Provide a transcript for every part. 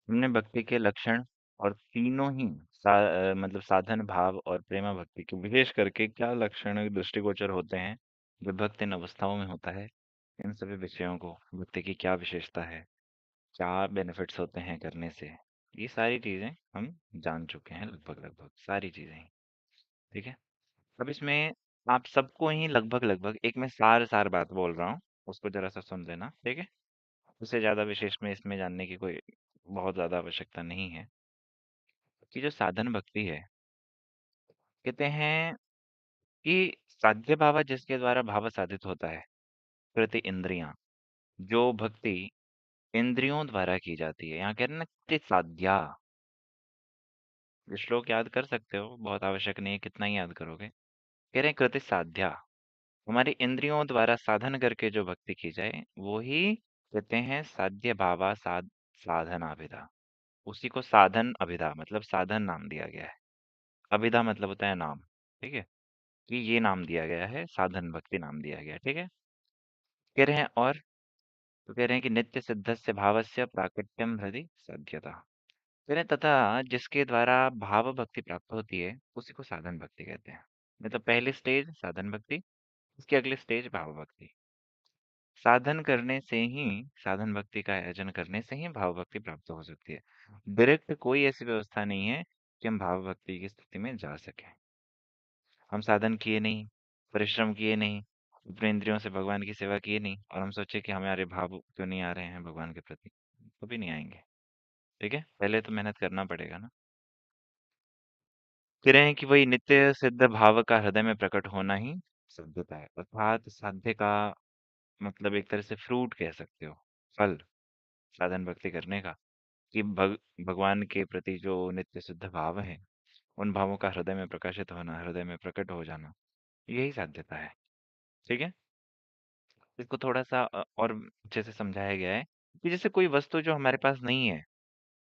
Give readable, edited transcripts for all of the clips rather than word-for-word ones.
हमने भक्ति के लक्षण और तीनों ही मतलब साधन भाव और प्रेमा भक्ति के विशेष करके क्या लक्षण दृष्टिगोचर होते हैं, विभक्त इन अवस्थाओं में होता है, इन सभी विषयों को, भक्ति की क्या विशेषता है, क्या बेनिफिट्स होते हैं करने से, ये सारी चीजें हम जान चुके हैं, लगभग लगभग सारी चीजें ही। ठीक है। अब इसमें आप सबको ही लगभग लगभग एक मैं सार सार बात बोल रहा हूँ, उसको जरा सा सुन लेना। ठीक है। उससे ज्यादा विशेष में इसमें जानने की कोई बहुत ज्यादा आवश्यकता नहीं है कि जो साधन भक्ति है, कहते हैं कि साध्य भाव जिसके द्वारा भाव साधित होता है, प्रति इंद्रियां, जो भक्ति इंद्रियों द्वारा की जाती है, यहाँ कह रहे हैं ना कृति साध्या। ये श्लोक याद कर सकते हो, बहुत आवश्यक नहीं है, कितना ही याद करोगे। कह रहे हैं कृति साध्या, हमारी इंद्रियों द्वारा साधन करके जो भक्ति की जाए वो ही कहते हैं साध्य भावा साधन अभिधा। उसी को साधन अभिधा मतलब साधन नाम दिया गया है। अभिधा मतलब होता है नाम। ठीक है। कि ये नाम दिया गया है, साधन भक्ति नाम दिया गया है। ठीक है। कह रहे हैं और तो कह रहे हैं कि नित्य सिद्धस्य भावस्य प्राकट्यम हृदि साध्यता। कह रहे हैं तथा जिसके द्वारा भाव भक्ति प्राप्त होती है उसी को साधन भक्ति कहते हैं। मतलब पहली स्टेज साधन भक्ति, उसकी अगली स्टेज भाव भक्ति। साधन करने से ही, साधन भक्ति का आयोजन करने से ही भाव भक्ति प्राप्त हो सकती है। डायरेक्ट कोई ऐसी व्यवस्था नहीं है कि हम भाव भक्ति की स्थिति में जा सकें। हम साधन किए नहीं, परिश्रम किए नहीं, अपने इंद्रियों से भगवान की सेवा किए नहीं और हम सोचे कि हमारे भाव क्यों नहीं आ रहे हैं भगवान के प्रति, तो भी नहीं आएंगे। ठीक है। पहले तो मेहनत करना पड़ेगा ना। कह रहे हैं कि वही नित्य सिद्ध भाव का हृदय में प्रकट होना ही सिद्धता है, अर्थात साध्य का मतलब एक तरह से फ्रूट कह सकते हो, फल साधन भक्ति करने का, कि भगवान के प्रति जो नित्य शुद्ध भाव है, उन भावों का हृदय में प्रकाशित होना, हृदय में प्रकट हो जाना, यही साध्यता है। ठीक है। इसको थोड़ा सा और अच्छे से समझाया गया है कि जैसे कोई वस्तु जो हमारे पास नहीं है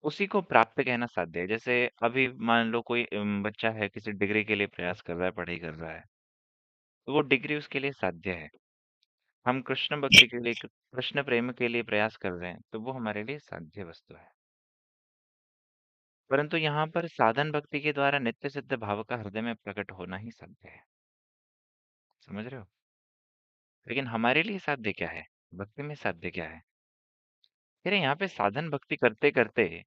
उसी को प्राप्त कहना साध्य है। जैसे अभी मान लो कोई बच्चा है, किसी डिग्री के लिए प्रयास कर रहा है, पढ़ाई कर रहा है, तो वो डिग्री उसके लिए साध्य है। हम कृष्ण भक्ति के लिए, कृष्ण प्रेम के लिए प्रयास कर रहे हैं, तो वो हमारे लिए साध्य वस्तु है। परंतु यहाँ पर साधन भक्ति के द्वारा नित्य सिद्ध भाव का हृदय में प्रकट होना ही साध्य है। समझ रहे हो। लेकिन हमारे लिए साध्य क्या है, भक्ति में साध्य क्या है। फिर यहाँ पे साधन भक्ति करते करते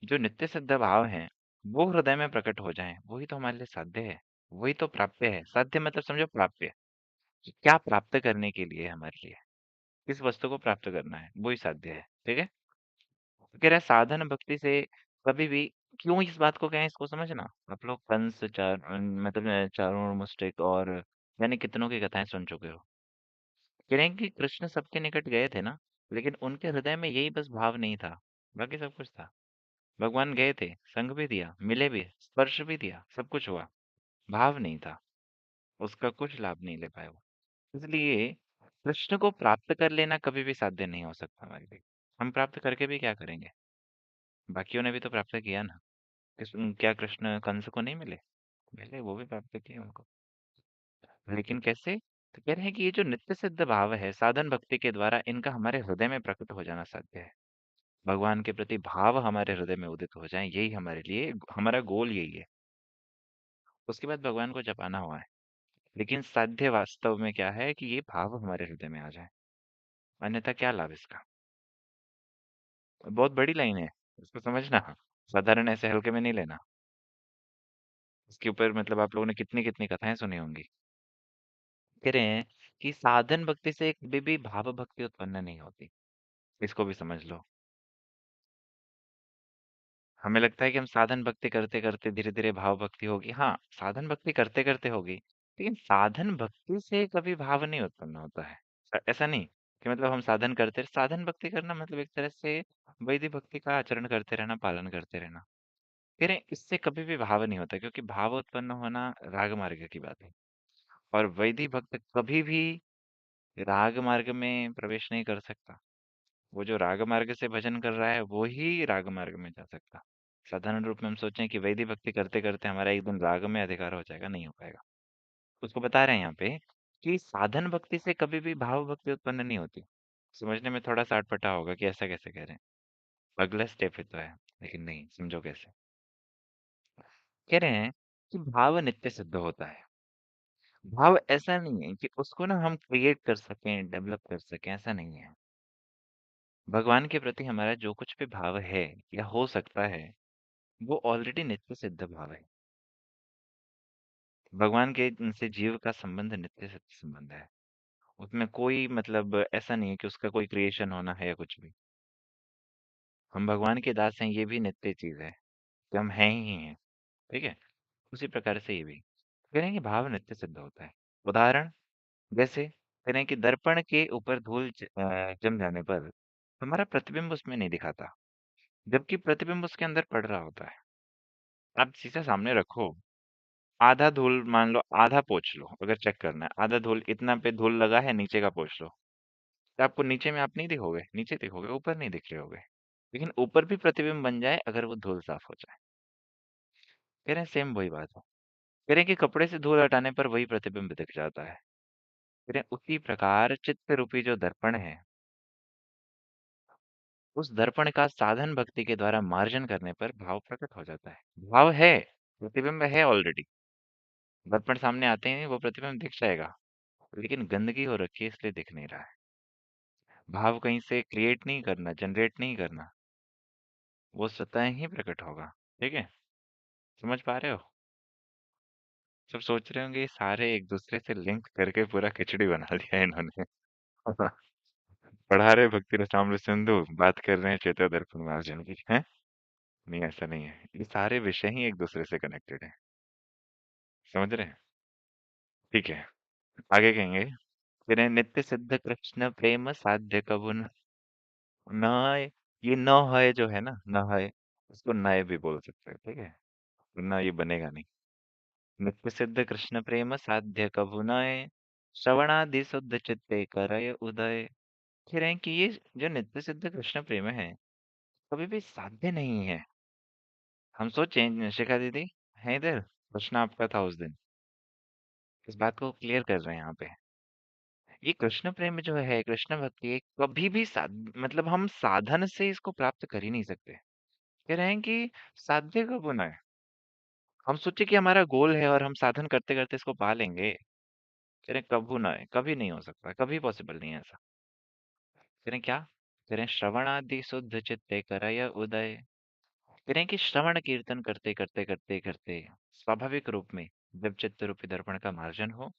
जो नित्य सिद्ध भाव हैं वो हृदय में प्रकट हो जाएं, वही तो हमारे लिए साध्य है। वही तो प्राप्य है। साध्य मतलब समझो प्राप्य, कि क्या प्राप्त करने के लिए है हमारे लिए, किस वस्तु को प्राप्त करना है, वही साध्य है। ठीक है। तो कह रहा है साधन भक्ति से कभी भी, क्यों इस बात को कहें इसको समझना। आप लोग कंस मतलब चारों मुष्टिक और यानी कितनों की कथाएं सुन चुके हो। कह रहे हैं कि कृष्ण सबके निकट गए थे ना, लेकिन उनके हृदय में यही बस भाव नहीं था, बाकी सब कुछ था। भगवान गए थे, संग भी दिया, मिले भी, स्पर्श भी दिया, सब कुछ हुआ, भाव नहीं था, उसका कुछ लाभ नहीं ले पाए वो। इसलिए कृष्ण को प्राप्त कर लेना कभी भी साध्य नहीं हो सकता हमारे लिए। हम प्राप्त करके भी क्या करेंगे, बाकियों ने भी तो प्राप्त किया ना। क्या कृष्ण कंस को नहीं मिले, मिले, वो भी प्राप्त किए उनको। लेकिन कैसे, तो कह रहे हैं कि ये जो नित्य सिद्ध भाव है साधन भक्ति के द्वारा इनका हमारे हृदय में प्रकट हो जाना साध्य है। भगवान के प्रति भाव हमारे हृदय में उदित हो जाए, यही हमारे लिए, हमारा गोल यही है। उसके बाद भगवान को जपाना हुआ है। लेकिन साध्य वास्तव में क्या है कि ये भाव हमारे हृदय में आ जाए, अन्यथा क्या लाभ इसका। बहुत बड़ी लाइन है, इसको समझना, साधारण ऐसे हल्के में नहीं लेना। इसके ऊपर मतलब आप लोगों ने कितनी कितनी कथाएं सुनी होंगी। कह रहे हैं कि साधन भक्ति से कभी भी भाव भक्ति उत्पन्न नहीं होती, इसको भी समझ लो। हमें लगता है कि हम साधन भक्ति करते करते धीरे धीरे भाव भक्ति होगी, हाँ साधन भक्ति करते करते होगी, लेकिन साधन भक्ति से कभी भाव नहीं उत्पन्न होता है। ऐसा नहीं कि मतलब हम साधन करते, साधन भक्ति करना मतलब एक तरह से वैदिक भक्ति का आचरण करते रहना, पालन करते रहना। कह रहे हैं इससे कभी भी भाव नहीं होता, क्योंकि भाव उत्पन्न होना राग मार्ग की बात है। और वैदिक भक्त कभी भी राग मार्ग में प्रवेश नहीं कर सकता। वो जो राग मार्ग से भजन कर रहा है वो ही राग मार्ग में जा सकता। साधारण रूप में हम सोचें कि वैदिक भक्ति करते करते हमारा एक दिन राग में अधिकार हो जाएगा, नहीं हो पाएगा। उसको बता रहे हैं यहाँ पे कि साधन भक्ति से कभी भी भाव भक्ति उत्पन्न नहीं होती। समझने में थोड़ा सा अटपटा होगा कि ऐसा कैसे कह रहे हैं। अगला स्टेप ही तो है, लेकिन नहीं, समझो कैसे। कह रहे हैं कि भाव नित्य सिद्ध होता है। भाव ऐसा नहीं है कि उसको ना हम क्रिएट कर सकें, डेवलप कर सकें, ऐसा नहीं है। भगवान के प्रति हमारा जो कुछ भी भाव है या हो सकता है, वो ऑलरेडी नित्य सिद्ध भाव है। भगवान के से जीव का संबंध नित्य सिद्ध संबंध है। उसमें कोई मतलब ऐसा नहीं है कि उसका कोई क्रिएशन होना है या कुछ भी। हम भगवान के दास हैं, ये भी नित्य चीज है कि हम हैं ही हैं। ठीक है। उसी प्रकार से ये भी कह रहे हैं कि भाव नित्य सिद्ध होता है। उदाहरण जैसे कह रहे हैं कि दर्पण के ऊपर धूल जम जाने पर हमारा प्रतिबिंब उसमें नहीं दिखाता, जबकि प्रतिबिंब उसके अंदर पड़ रहा होता है। आप शीशा सामने रखो, आधा धूल मान लो, आधा पोंछ लो, अगर चेक करना है आधा धूल इतना पे धूल लगा है, नीचे का पोंछ लो, तो आपको नीचे में आप नहीं दिखोगे, नीचे दिखोगे, ऊपर नहीं दिख रहे होगे। लेकिन ऊपर भी प्रतिबिंब बन जाए अगर वो धूल साफ हो जाए। कह रहे हैं सेम वही बात है। कह रहे हैं कि कपड़े से धूल हटाने पर वही प्रतिबिंब दिख जाता है। कह रहे हैं उसी प्रकार चित्त रूपी जो दर्पण है, उस दर्पण का साधन भक्ति के द्वारा मार्जन करने पर भाव प्रकट हो जाता है। भाव है, प्रतिबिंब है ऑलरेडी। दर्पण सामने आते ही वो प्रतिबिंब दिख जाएगा, लेकिन गंदगी हो रखी है इसलिए दिख नहीं रहा है। भाव कहीं से क्रिएट नहीं करना, जनरेट नहीं करना, वो स्वतः ही प्रकट होगा। ठीक है। समझ पा रहे हो? सब सोच रहे होंगे ये सारे एक दूसरे से लिंक करके पूरा खिचड़ी बना लिया है इन्होंने। पढ़ा रहे भक्ति रसामृत सिंधु, बात कर रहे हैं चेतो दर्पण मार्जन की है। नहीं, ऐसा नहीं है, ये सारे विषय ही एक दूसरे से कनेक्टेड है। समझ रहे हैं? ठीक है। आगे कहेंगे, तेरे नित्य सिद्ध कृष्ण प्रेम साध्य कबुन न। ये न है जो है ना, न है, उसको नए भी बोल सकते हैं। ठीक है। वरना ये बनेगा नहीं। नित्य सिद्ध कृष्ण प्रेम साध्य कबु नय, श्रवणादि शुद्ध चित्ते करय उदय। कह रहे हैं कि ये जो नित्य सिद्ध कृष्ण प्रेम है, कभी भी साध्य नहीं है। हम सोचें शिखा दीदी है इधर, प्रश्न आपका था उस दिन, इस बात को क्लियर कर रहे हैं यहाँ पे। ये कृष्ण प्रेम जो है, कृष्ण भक्ति, ये कभी भी मतलब हम साधन से इसको प्राप्त कर ही नहीं सकते। कह रहे हैं कि साध्य कब होना है। हम सोचे कि हमारा गोल है और हम साधन करते करते इसको पा लेंगे। कह रहे हैं कब ना है, कभी नहीं हो सकता, कभी पॉसिबल नहीं है ऐसा। कह रहे हैं क्या? कह रहे हैं श्रवणादि शुद्ध चित्ते करय उदय। कह रहे हैं कि श्रवण कीर्तन करते करते करते करते स्वाभाविक रूप में जब चित्त रूपी दर्पण का मार्जन हो,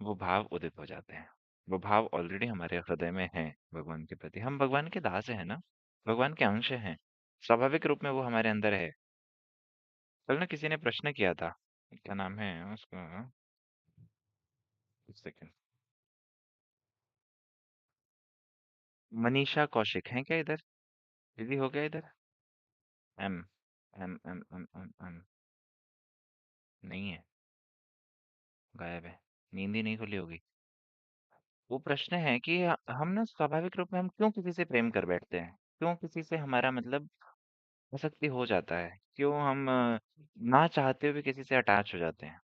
वो भाव उदित हो जाते हैं। वो भाव ऑलरेडी हमारे हृदय में है भगवान के प्रति। हम भगवान के दास हैं ना, भगवान के अंश हैं। स्वाभाविक रूप में वो हमारे अंदर है। कल ना किसी ने प्रश्न किया था, क्या नाम है उसका, एक सेकंड, मनीषा कौशिक है क्या इधर? दीदी हो गया इधर? एम एम एम एम एम एम नहीं है, गायब है, नींद ही नहीं खुली होगी। वो प्रश्न है कि हम ना स्वाभाविक रूप में हम क्यों किसी से प्रेम कर बैठते हैं, क्यों किसी से हमारा मतलब आसक्ति हो जाता है, क्यों हम ना चाहते हुए किसी से अटैच हो जाते हैं।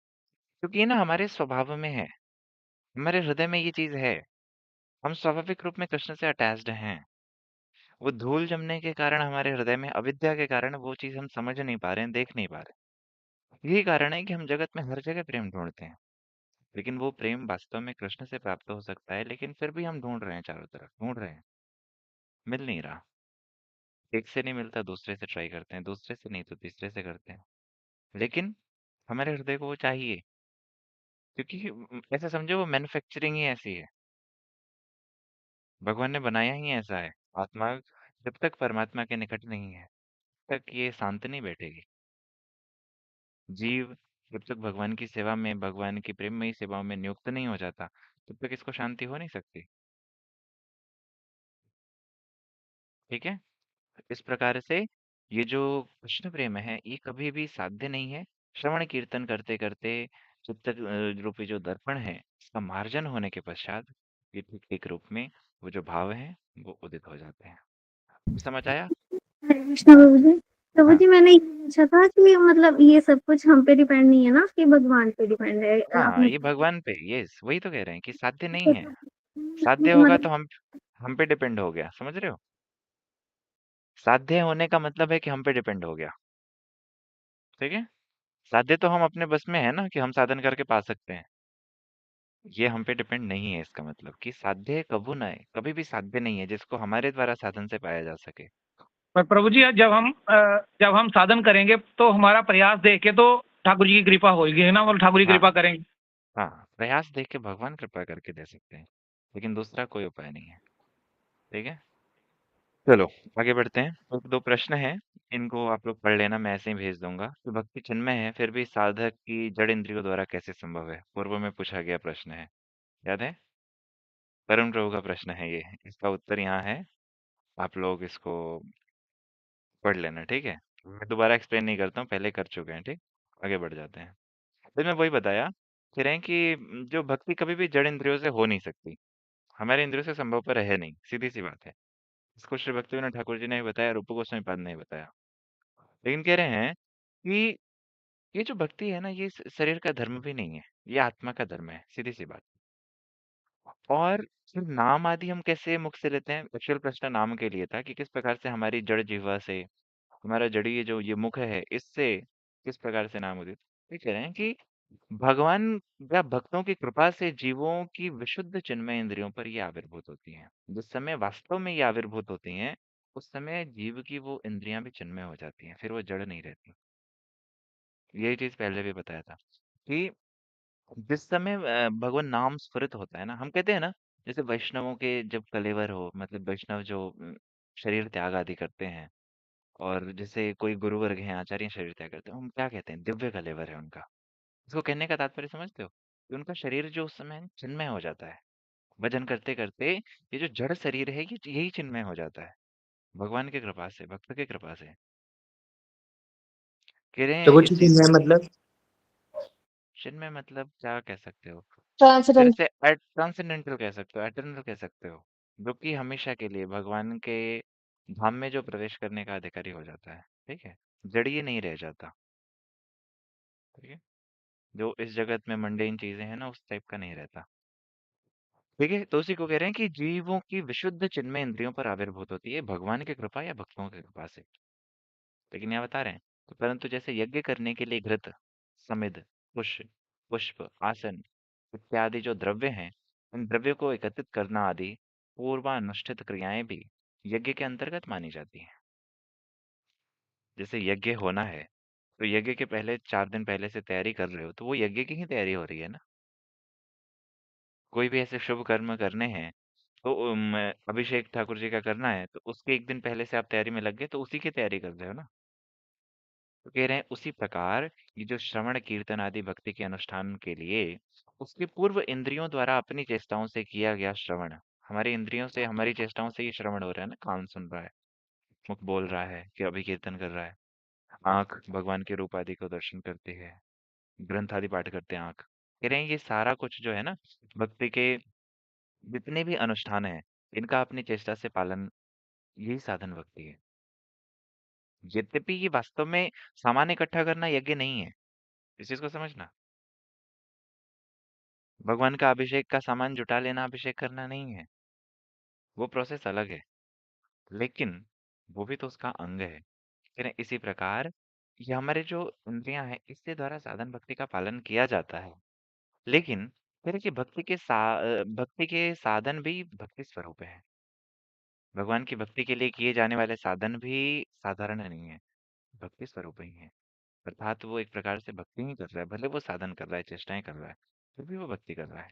क्योंकि ये ना हमारे स्वभाव में है, हमारे हृदय में ये चीज है। हम स्वाभाविक रूप में कृष्ण से अटैच्ड हैं। वो धूल जमने के कारण हमारे हृदय में अविद्या के कारण वो चीज हम समझ नहीं पा रहे हैं, देख नहीं पा रहे। यही कारण है कि हम जगत में हर जगह प्रेम ढूंढते हैं, लेकिन वो प्रेम वास्तव में कृष्ण से प्राप्त हो सकता है, लेकिन फिर भी हम ढूंढ रहे हैं, चारों तरफ ढूंढ रहे हैं, मिल नहीं रहा। एक से नहीं मिलता, दूसरे से ट्राई करते हैं, दूसरे से नहीं तो तीसरे से करते हैं, लेकिन हमारे हृदय को वो चाहिए। क्योंकि ऐसा समझो वो मैन्युफैक्चरिंग ही ऐसी है, भगवान ने बनाया ही ऐसा है। आत्मा जब तक परमात्मा के निकट नहीं है, तक ये शांत नहीं बैठेगी। जीव जब तक भगवान की सेवा में, भगवान की प्रेममयी सेवाओं में नियुक्त नहीं हो जाता, तब तक इसको शांति हो नहीं सकती। ठीक है। इस प्रकार से ये जो कृष्ण प्रेम है, ये कभी भी साध्य नहीं है। श्रवण कीर्तन करते करते चित्त रूपी जो दर्पण है, इसका मार्जन होने के पश्चात ये ठीक एक रूप में वो जो भाव है वो उदित हो जाते हैं। समझ आया? हरे कृष्णा प्रभु जी। प्रभु हाँ जी मैंने ये पूछा था कि मतलब ये सब कुछ हम पे डिपेंड नहीं है ना, कि भगवान पे डिपेंड है हाँ, आपने। ये भगवान पे, यस वही तो कह रहे हैं कि साध्य नहीं है। साध्य होगा तो मतलब हम पे डिपेंड हो गया, समझ रहे हो? साध्य होने का मतलब है कि हम पे डिपेंड हो गया। ठीक है। साध्य तो हम अपने बस में है ना कि हम साधन करके पा सकते हैं। ये हम पे डिपेंड नहीं है, इसका मतलब कि साध्य कबू ना है, कभी भी साध्य नहीं है जिसको हमारे द्वारा साधन से पाया जा सके। पर प्रभु जी, जब हम साधन करेंगे तो हमारा प्रयास देख के तो ठाकुर जी की कृपा होगी है ना, मतलब ठाकुर जी कृपा हाँ। करेंगे। हाँ, प्रयास देख के भगवान कृपा करके दे सकते हैं, लेकिन दूसरा कोई उपाय नहीं है। ठीक है। चलो आगे बढ़ते हैं। एक दो प्रश्न हैं, इनको आप लोग पढ़ लेना, मैं ऐसे ही भेज दूंगा। तो भक्ति चिन्मय है फिर भी साधक की जड़ इंद्रियों द्वारा कैसे संभव है, पूर्व में पूछा गया प्रश्न है, याद है? वरुण प्रभु का प्रश्न है ये, इसका उत्तर यहाँ है। आप लोग इसको पढ़ लेना, ठीक है। मैं दोबारा एक्सप्लेन नहीं करता हूँ, पहले कर चुके हैं, ठीक। आगे बढ़ जाते हैं। फिर मैं वही बताया, कह रहे हैं कि जो भक्ति कभी भी जड़ इंद्रियों से हो नहीं सकती, हमारे इंद्रियों से संभव पर है नहीं, सीधी सी बात है। इसको श्री भक्तिविनोद ठाकुर जी ने भी बताया, रूप गोस्वामी पाद ने भी बताया। लेकिन कह रहे हैं कि ये जो भक्ति है ना, ये शरीर का धर्म भी नहीं है, ये आत्मा का धर्म है, सीधी सी बात। और फिर नाम आदि हम कैसे मुख से लेते हैं? एक्चुअल प्रश्न नाम के लिए था कि किस प्रकार से हमारी जड़ जीवा से, हमारा जड़ी ये जो ये मुख है, इससे किस प्रकार से नाम उदित। ये कह रहे हैं कि भगवान या भक्तों की कृपा से जीवों की विशुद्ध चिन्मय इंद्रियों पर ये आविर्भूत होती हैं। जिस समय वास्तव में ये आविर्भूत होती हैं, उस समय जीव की वो इंद्रियां भी चिन्मय हो जाती हैं, फिर वो जड़ नहीं रहती। यही चीज पहले भी बताया था कि जिस समय भगवान नाम स्फुरित होता है ना, हम कहते हैं ना, जैसे वैष्णवों के जब कलेवर हो, मतलब वैष्णव जो शरीर त्याग आदि करते हैं, और जैसे कोई गुरु वर्ग हैं, आचार्य शरीर त्याग करते हैं, हम क्या कहते हैं? दिव्य कलेवर है उनका। इसको कहने का तात्पर्य समझते हो कि उनका शरीर जो उस समय चिन्मय हो जाता है, भजन करते करते ये जो जड़ शरीर है ये यही चिन्मय हो जाता है, भगवान की कृपा से, भक्त की कृपा से। कह रहे तो हैं वो इस चीज चिन्ह को, है मतलब चिन्मय मतलब क्या कह सकते हो? फिर ट्रांसडेंट। से ट्रांसेंडेंटल कह सकते हो, एटर्नल कह सकते हो, जो कि हमेशा के लिए भगवान के धाम में जो प्रवेश करने का अधिकारी हो जाता है। ठीक है। जड़ीय नहीं रह जाता। ठीक है। जो इस जगत में मंडेन चीजें हैं ना, उस टाइप का नहीं रहता। ठीक है। तो उसी को कह रहे हैं कि जीवों की विशुद्ध चिन्मय इंद्रियों पर आविर्भूत होती है भगवान की कृपा या भक्तों की कृपा से। लेकिन यहाँ बता रहे हैं, तो परंतु जैसे यज्ञ करने के लिए घृत, समिध, पुष्प पुष्प, आसन इत्यादि जो द्रव्य हैं, इन द्रव्यों को एकत्रित करना आदि पूर्वानुष्ठित क्रियाएं भी यज्ञ के अंतर्गत मानी जाती हैं। जैसे यज्ञ होना है, तो यज्ञ के पहले 4 दिन पहले से तैयारी कर रहे हो, तो वो यज्ञ की ही तैयारी हो रही है ना। कोई भी ऐसे शुभ कर्म करने हैं, तो अभिषेक ठाकुर जी का करना है, तो उसके एक दिन पहले से आप तैयारी में लग गए, तो उसी की तैयारी कर रहे हो ना। तो कह रहे हैं उसी प्रकार ये जो श्रवण कीर्तन आदि भक्ति के अनुष्ठान के लिए उसके पूर्व इंद्रियों द्वारा अपनी चेष्टाओं से किया गया श्रवण, हमारी इंद्रियों से, हमारी चेष्टाओं से ये श्रवण हो रहा है ना, कान सुन रहा है, मुख बोल रहा है कि अभी कीर्तन कर रहा है, आंख भगवान के रूप आदि को दर्शन करती है, ग्रंथ आदि पाठ करते हैं आंख। कह रहे हैं ये सारा कुछ जो है ना, भक्ति के जितने भी अनुष्ठान है, इनका अपनी चेष्टा से पालन, यही साधन भक्ति है। यद्यपि ये वास्तव में सामान इकट्ठा करना यज्ञ नहीं है, इस चीज को समझना। भगवान का अभिषेक का सामान जुटा लेना अभिषेक करना नहीं है, वो प्रोसेस अलग है। लेकिन वो भी तो उसका अंग है। फिर इसी प्रकार ये हमारे जो इंद्रियां हैं, इसके द्वारा साधन भक्ति का पालन किया जाता है। लेकिन फिर कि भक्ति के साधन भी भक्ति स्वरूप है। भगवान की भक्ति के लिए किए जाने वाले साधन भी साधारण नहीं है, भक्ति स्वरूप ही है। अर्थात वो एक प्रकार से भक्ति ही कर रहा है, भले वो साधन कर रहा है, चेष्टाएं कर रहा है, फिर भी वो भक्ति कर रहा है।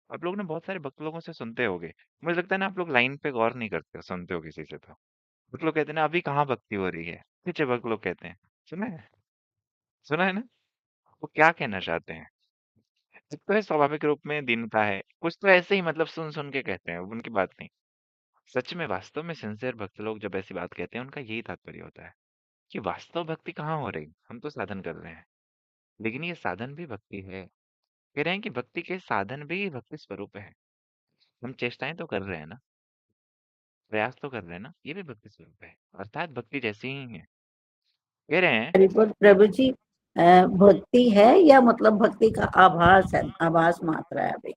आप लोग ने बहुत सारे भक्त लोगों से सुनते होगे, मुझे लगता है ना आप लोग लाइन पे गौर नहीं करते हो, सुनते हो किसी से तो भक्त लोग कहते हैं ना अभी कहाँ भक्ति हो रही है, पीछे भक्त लोग कहते हैं। सुना है? सुना है ना? वो क्या कहना चाहते हैं? एक तो है स्वाभाविक रूप में दीनता है, कुछ तो ऐसे ही मतलब सुन सुन के कहते हैं, उनकी बात नहीं। सच में वास्तव में सिंसियर भक्त लोग जब ऐसी बात कहते हैं, उनका यही तात्पर्य होता है कि वास्तव भक्ति कहाँ हो रही, हम तो साधन कर रहे हैं, लेकिन ये साधन भी भक्ति है। कह रहे हैं कि भक्ति के साधन भी भक्ति स्वरूप है। हम चेष्टाएं तो कर रहे हैं ना, प्रयास तो कर रहे हैं ना, ये भी भक्ति स्वरूप है, अर्थात भक्ति जैसी ही है। कह रहे हैं रिपोर्ट प्रभु जी, भक्ति है या मतलब भक्ति का आभास है, आभास मात्रा है अभी।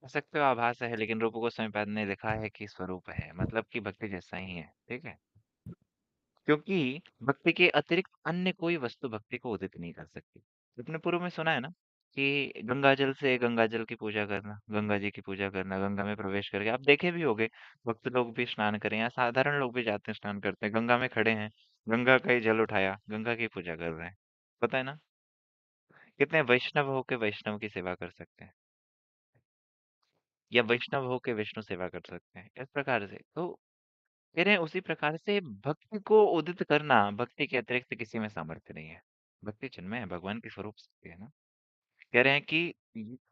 कह सकते हो आभास है, लेकिन रूप को स्वयं ने लिखा है कि स्वरूप है, मतलब कि भक्ति जैसा ही है। ठीक है, क्योंकि भक्ति के अतिरिक्त अन्य कोई वस्तु भक्ति को उदित नहीं कर सकती। अपने पूर्व में सुना है ना कि गंगा जल से गंगा जल की पूजा करना, गंगा जी की पूजा करना, गंगा में प्रवेश करके आप देखे भी होगे, भक्त लोग भी स्नान करें या साधारण लोग भी जाते हैं स्नान करते हैं, गंगा में खड़े हैं, गंगा का ही जल उठाया, गंगा की पूजा कर रहे हैं। पता है ना, कितने वैष्णव होके वैष्णव की सेवा कर सकते हैं, या वैष्णव होके विष्णु सेवा कर सकते हैं, इस प्रकार से। तो कह रहे हैं उसी प्रकार से भक्ति को उदित करना, भक्ति के अतिरिक्त किसी में सामर्थ्य नहीं है। भक्ति चिन्मय है, भगवान के स्वरूप से है ना। कह रहे हैं कि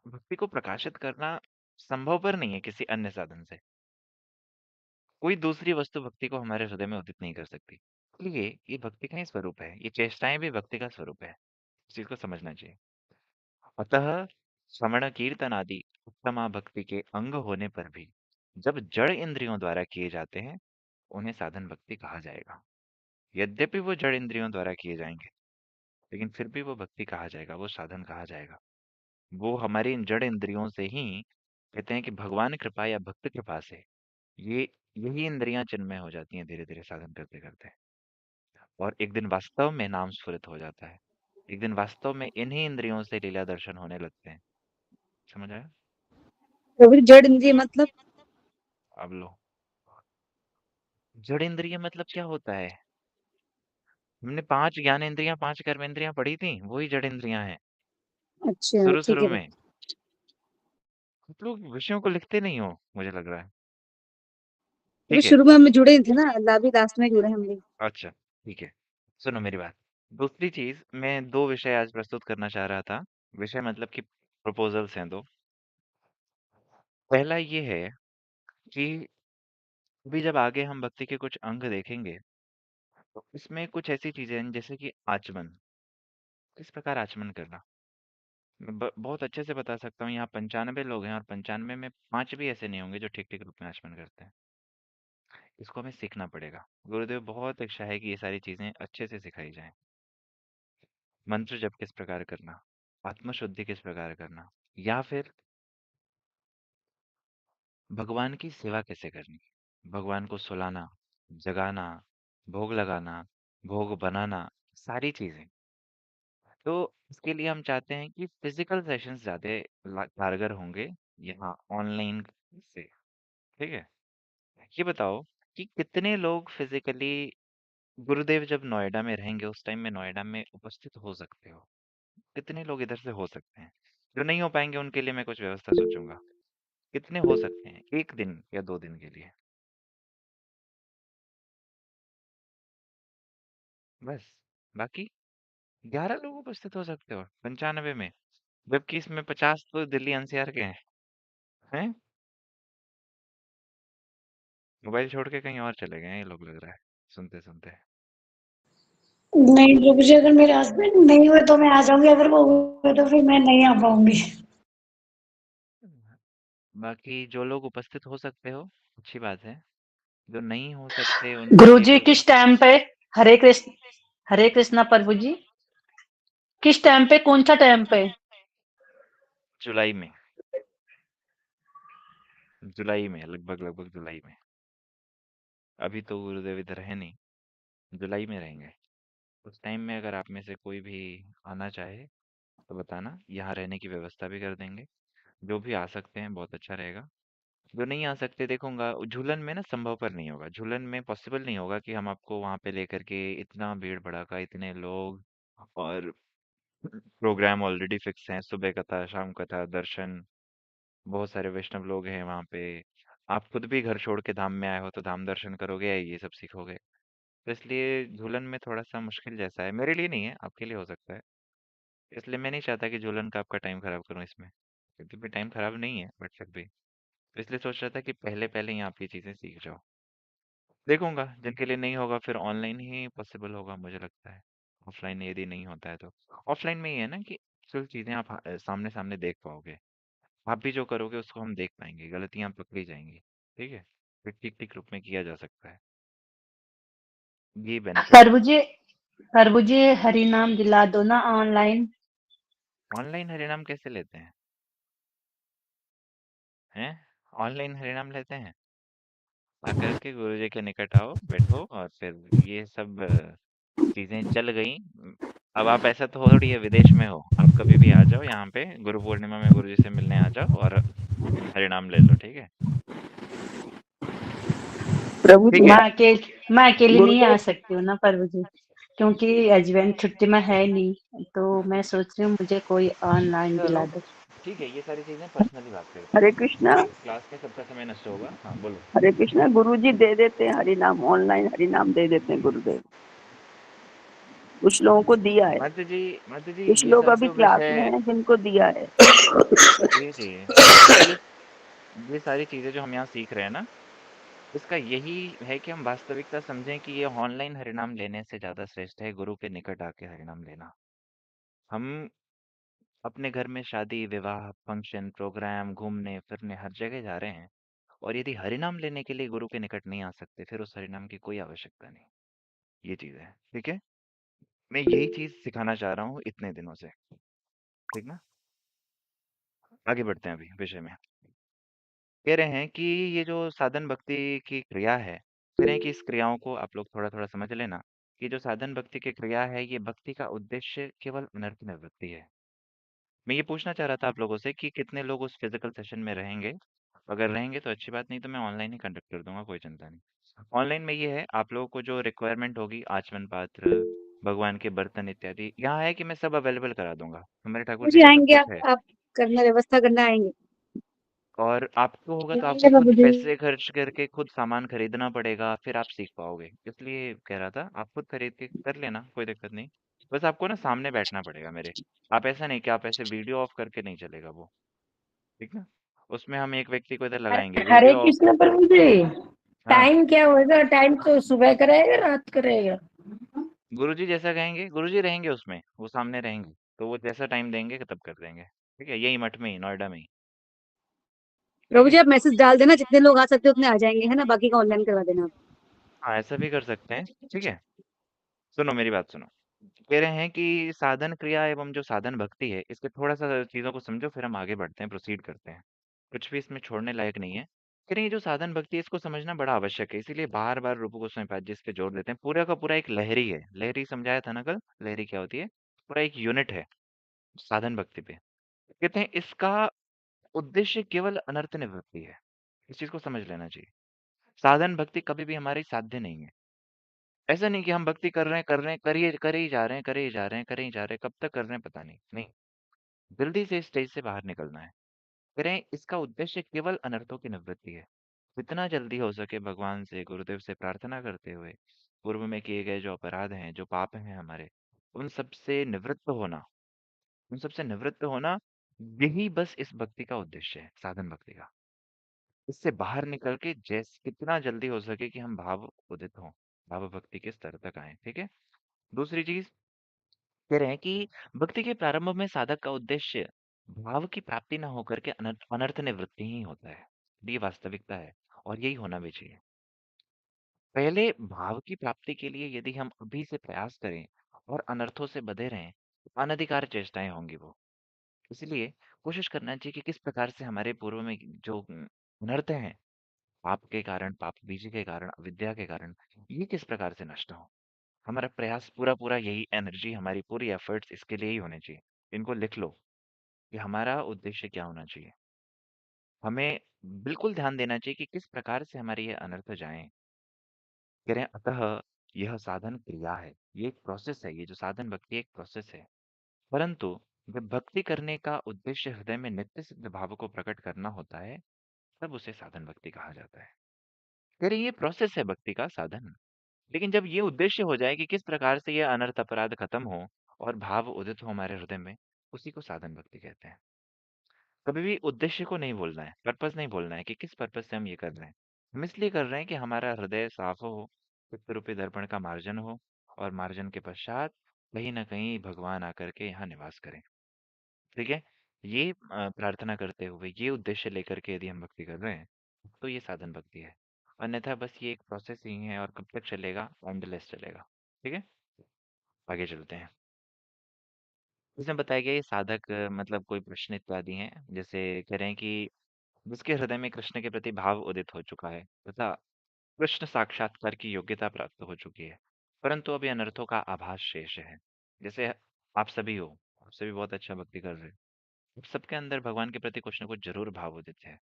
भक्ति को प्रकाशित करना संभव पर नहीं है किसी अन्य साधन से। कोई दूसरी वस्तु भक्ति को हमारे हृदय में उदित नहीं कर सकती। इसलिए ये भक्ति का ही स्वरूप है, ये चेष्टाएं भी भक्ति का स्वरूप है। इस चीज को समझना चाहिए। अतः श्रवण कीर्तन आदि उत्तमा भक्ति के अंग होने पर भी जब जड़ इंद्रियों द्वारा किए जाते हैं, उन्हें साधन भक्ति कहा जाएगा। यद्यपि वो जड़ इंद्रियों द्वारा किए जाएंगे, लेकिन फिर भी वो भक्ति कहा जाएगा, वो साधन कहा जाएगा। वो हमारी इन जड़ इंद्रियों से ही, कहते हैं कि भगवान कृपा या भक्त कृपा से ये यही इंद्रियां चिन्मय हो जाती हैं धीरे धीरे साधन करते करते, और एक दिन वास्तव में नाम स्फुरित हो जाता है। एक दिन वास्तव में इन्हीं इंद्रियों से लीला दर्शन होने लगते हैं। समझ आया? प्रभु जी, जड़ इंद्रिय मतलब? अब लो, जड़ इंद्रिय मतलब क्या होता है? हमने 5 ज्ञान इंद्रियां 5 कर्म इंद्रियां पढ़ी थी, वही जड़ इंद्रियां हैं। अच्छा, शुरू ठीक शुरू है में प्रभु। आप लोग विषयों को लिखते नहीं हो, मुझे लग रहा है। अभी ठीक है, शुरू में हम जुड़े थे ना, लाभी लास्ट में जुड़े हम भी। अच्छा, ठीक है। सुनो मेरी बात। दूसरी चीज, मैं 2 विषय आज प्रस्तुत करना चाह रहा था। विषय मतलब कि प्रपोजल्स हैं 2। पहला ये है कि अभी जब आगे हम भक्ति के कुछ अंग देखेंगे, तो इसमें कुछ ऐसी चीजें हैं जैसे कि आचमन। किस प्रकार आचमन करना, मैं बहुत अच्छे से बता सकता हूँ। यहाँ 95 लोग हैं और 95 में 5 भी ऐसे नहीं होंगे जो ठीक ठीक रूप में आचमन करते हैं। इसको हमें सीखना पड़ेगा। गुरुदेव बहुत इच्छा है कि ये सारी चीजें अच्छे से सिखाई जाएं। मंत्र जप किस प्रकार करना, आत्मशुद्धि किस प्रकार करना, या फिर भगवान की सेवा कैसे करनी, भगवान को सुलाना, जगाना, भोग लगाना, भोग बनाना, सारी चीजें। तो इसके लिए हम चाहते हैं कि फिजिकल सेशंस ज्यादा कारगर होंगे यहाँ ऑनलाइन से। ठीक है, ये बताओ कि कितने लोग फिजिकली, गुरुदेव जब नोएडा में रहेंगे उस टाइम में नोएडा में उपस्थित हो सकते हो? कितने लोग इधर से हो सकते हैं? जो नहीं हो पाएंगे उनके लिए मैं कुछ व्यवस्था सोचूंगा। कितने हो सकते हैं 1 दिन या 2 दिन के लिए? बस, बाकी 11 लोग उपस्थित हो सकते हो 95 में, जबकि इसमें 50 तो दिल्ली एनसीआर के हैं। मोबाइल छोड़ के कहीं और चले गए हैं ये लोग, लग रहा है सुनते सुनते। नहीं प्रभु जी, अगर मेरे हस्बैंड नहीं हुए तो मैं आ जाऊंगी, अगर वो हुए तो फिर मैं नहीं आ पाऊंगी। बाकी जो लोग उपस्थित हो सकते हो, अच्छी बात है। जो नहीं हो सकते उनके गुरु लिए जी थोड़ा। किस टाइम पे? हरे कृष्ण, हरे कृष्णा प्रभु जी। किस टाइम पे, कौन सा टाइम पे? जुलाई में, जुलाई में लगभग लगभग जुलाई में। अभी तो गुरुदेव इधर है नहीं, जुलाई में रहेंगे। उस टाइम में अगर आप में से कोई भी आना चाहे तो बताना, यहाँ रहने की व्यवस्था भी कर देंगे। जो भी आ सकते हैं बहुत अच्छा रहेगा। जो नहीं आ सकते देखूंगा, झूलन में ना संभव पर नहीं होगा, झूलन में पॉसिबल नहीं होगा कि हम आपको वहां पे लेकर के, इतना भीड़ भड़ाका, इतने लोग, और प्रोग्राम ऑलरेडी फिक्स हैं, सुबह कथा शाम कथा दर्शन, बहुत सारे वैष्णव लोग हैं वहां पे। आप खुद भी घर छोड़ के धाम में आए हो तो धाम दर्शन करोगे या ये सब सीखोगे? तो इसलिए झूलन में थोड़ा सा मुश्किल जैसा है, मेरे लिए नहीं है, आपके लिए हो सकता है। इसलिए मैं नहीं चाहता कि झूलन का आपका टाइम खराब करूं इसमें, क्योंकि भी टाइम खराब नहीं है बट फिर भी। तो इसलिए सोच रहा था कि पहले पहले ही आप ये चीजें सीख जाओ। देखूंगा जिनके लिए नहीं होगा फिर ऑनलाइन ही पॉसिबल होगा मुझे लगता है। ऑफलाइन यदि नहीं होता है तो ऑफलाइन में ये है ना कि एक्चुअल चीजें आप सामने सामने देख पाओगे। आप भी जो करोगे उसको हम देख पाएंगे, गलतियां पकड़ी जाएंगी। ठीक है, फिर ठीक ठीक रूप में किया जा सकता है। ये बेनिफिट है। प्रभु जी, प्रभु जी हरि नाम दिला दो ना ऑनलाइन। ऑनलाइन हरिनाम कैसे लेते हैं? हैं? ऑनलाइन हरिनाम लेते हैं? आकर के गुरु जी के निकट आओ, बैठो और फिर ये सब चीजें चल गई। अब आप ऐसा तो थोड़ी है विदेश में हो, आप कभी भी आ जाओ यहाँ पे, गुरु पूर्णिमा में गुरु जी से मिलने आ जाओ और हरिनाम ले लो, ठीक है? प्रभु ठीक जी है। मैं अकेले नहीं आ गुरुदेव सकती हूँ ना प्रभु जी, क्योंकि हस्बैंड छुट्टी में है नहीं, तो मैं सोच रही हूँ मुझे कोई ऑनलाइन चलो दिला दे। ठीक है, ये सारी चीजें पर्सनली बात करते हैं। हरे कृष्णा। इस क्लास में सबका समय नष्ट होगा। हाँ बोलो। हरे कृष्णा गुरु जी दे देते हैं हरि नाम, ऑनलाइन हरि नाम दे देते हैं गुरुदेव। कुछ लोगों को दिया है, माता जी कुछ ये लोग सब अभी तो क्लास में विषय, हैं जिनको दिया है। जी जी, माता जी ये सारी चीजें जो हम यहाँ सीख रहे हैं ना, इसका यही है कि हम वास्तविकता समझें कि ये ऑनलाइन हरिनाम लेने से ज्यादा श्रेष्ठ है गुरु के निकट आके हरिनाम लेना। हम अपने घर में शादी विवाह फंक्शन प्रोग्राम घूमने फिरने हर जगह जा रहे हैं, और यदि हरिनाम लेने के लिए गुरु के निकट नहीं आ सकते, फिर उस हरिनाम की कोई आवश्यकता नहीं। ये चीज है, ठीक है? मैं यही चीज सिखाना चाह रहा हूँ इतने दिनों से, ठीक ना? आगे बढ़ते हैं अभी विषय में। कह रहे हैं कि ये जो साधन भक्ति की क्रिया है, कह रहे हैं कि इस क्रियाओं को आप लोग थोड़ा थोड़ा समझ लेना कि जो साधन भक्ति की क्रिया है, ये भक्ति का उद्देश्य केवल अनर्थ निवृत्ति है। मैं ये पूछना चाह रहा था आप लोगों से कि कितने लोग उस फिजिकल सेशन में रहेंगे। अगर रहेंगे तो अच्छी बात, नहीं तो मैं ऑनलाइन ही कंडक्ट कर दूंगा, कोई चिंता नहीं। ऑनलाइन में ये है, आप लोगों को जो रिक्वायरमेंट होगी, आचमन पात्र भगवान के बर्तन इत्यादि यहाँ है कि मैं सब अवेलेबल करा दूंगा। हमारे ठाकुर जी मुझे का सब आएंगे, कुछ है। आप करना, व्यवस्था करना आएंगे। और आपको होगा तो आपको आएंगे खुद बाबू जी। पैसे खर्च करके खुद सामान खरीदना पड़ेगा, फिर आप सीख पाओगे। इसलिए कह रहा था आप खुद खरीद के कर लेना, कोई दिक्कत नहीं। बस आपको ना सामने बैठना पड़ेगा मेरे। आप ऐसा नहीं कि आप ऐसे वीडियो ऑफ करके नहीं चलेगा वो, ठीक ना? उसमें हम एक व्यक्ति को इधर लगाएंगे हरे वीडियो ऑफ। कृष्ण प्रभु जी, हाँ, टाइम क्या होगा? टाइम तो सुबह का रहेगा, रात का रहेगा? गुरुजी जैसा कहेंगे, गुरुजी रहेंगे उसमें, वो सामने रहेंगे, तो वो जैसा टाइम देंगे तब कर देंगे, ठीक है? यही मठ में ही, नोएडा में ही, ठीक प्रभु जी है? आप मैसेज डाल देना, जितने लोग आ सकते हैं उतने आ जाएंगे, है ना, बाकी का ऑनलाइन करवा देना आप। हाँ ऐसा भी कर सकते हैं, ठीक है? सुनो मेरी बात सुनो। कह रहे हैं कि साधन क्रिया एवं जो साधन भक्ति है, इसके थोड़ा सा चीजों को समझो, फिर हम आगे बढ़ते हैं, प्रोसीड करते हैं। कुछ भी इसमें छोड़ने लायक नहीं है। कह रहे हैं ये जो साधन भक्ति है, इसको समझना बड़ा आवश्यक है, इसीलिए बार बार रूप गोस्वामी पाद जी इस पे जोर देते हैं। पूरा का पूरा एक लहरी है, लहरी समझाया था ना कल, लहरी क्या होती है? पूरा एक यूनिट है साधन भक्ति पे। कहते हैं इसका उद्देश्य केवल अनर्थ निवृत्ति है। इस चीज को समझ लेना चाहिए। साधन भक्ति कभी भी हमारी साध्य नहीं है। ऐसा नहीं कि हम भक्ति कर रहे हैं कर रहे हैं, करिए करे ही जा रहे हैं करे ही जा रहे हैं करे ही जा रहे हैं, कब तक कर रहे हैं पता नहीं। नहीं, जल्दी से इस स्टेज से बाहर निकलना है। करें इसका उद्देश्य केवल अनर्थों की निवृत्ति है। जितना जल्दी हो सके भगवान से गुरुदेव से प्रार्थना करते हुए पूर्व में किए गए जो अपराध हैं जो पाप हैं हमारे, उन सब से निवृत्त होना, उन सब से निवृत्त होना, यही बस इस भक्ति का उद्देश्य है, साधन भक्ति का। इससे बाहर निकल के जैसे कितना जल्दी हो सके कि हम भाव उदित हों, भाव भक्ति के स्तर तक आए, ठीक है? दूसरी चीज कह रहे हैं कि भक्ति के प्रारंभ में साधक का उद्देश्य भाव की प्राप्ति न होकर के अनर्थ अनर्थ निवृत्ति ही होता है। ये वास्तविकता है और यही होना भी चाहिए। पहले भाव की प्राप्ति के लिए यदि हम अभी से प्रयास करें और अनर्थों से बधे रहें, तो अनधिकार चेष्टाएं होंगी वो। इसलिए कोशिश करना चाहिए कि किस प्रकार से हमारे पूर्व में जो अनर्थ हैं, पाप के कारण, पाप बीज के कारण, अविद्या के कारण, ये किस प्रकार से नष्ट हो। हमारा प्रयास पूरा पूरा यही एनर्जी, हमारी पूरी एफर्ट्स इसके लिए ही होने चाहिए। इनको लिख लो कि हमारा उद्देश्य क्या होना चाहिए। हमें बिल्कुल ध्यान देना चाहिए कि किस प्रकार से हमारे ये अनर्थ जाएं। कह रहे हैं अतः यह साधन क्रिया है, ये एक प्रोसेस है, ये जो साधन भक्ति एक प्रोसेस है। परंतु जब भक्ति करने का उद्देश्य हृदय में नित्य सिद्ध भाव को प्रकट करना होता है, तब उसे साधन भक्ति कहा जाता है। कह रहे ये प्रोसेस है भक्ति का, साधन। लेकिन जब ये उद्देश्य हो जाए कि किस प्रकार से ये अनर्थ अपराध खत्म हो और भाव उदित हो हमारे हृदय में, उसी को साधन भक्ति कहते हैं। कभी भी उद्देश्य को नहीं भूलना है, पर्पस नहीं भूलना है कि किस पर्पस से हम ये कर रहे हैं। हम इसलिए कर रहे हैं कि हमारा हृदय साफ हो, चित्त रूपी दर्पण का मार्जन हो, और मार्जन के पश्चात कहीं ना कहीं भगवान आकर के यहाँ निवास करें, ठीक है? ये प्रार्थना करते हुए ये उद्देश्य लेकर के यदि हम भक्ति कर रहे हैं, तो ये साधन भक्ति है। अन्यथा बस ये एक प्रोसेस ही है, और कब तक चलेगा? एंडलेस चलेगा, ठीक है? आगे चलते हैं। इसमें बताया गया ये साधक मतलब कोई प्रश्न इत्यादि हैं, जैसे कह रहे हैं कि जिसके हृदय में कृष्ण के प्रति भाव उदित हो चुका है तथा कृष्ण साक्षात्कार की योग्यता प्राप्त हो चुकी है, परंतु अभी अनर्थों का आभास शेष है। जैसे आप सभी हो, आप सभी बहुत अच्छा भक्ति कर रहे हो, सबके अंदर भगवान के प्रति कुछ ना कुछ जरूर भाव उदित है।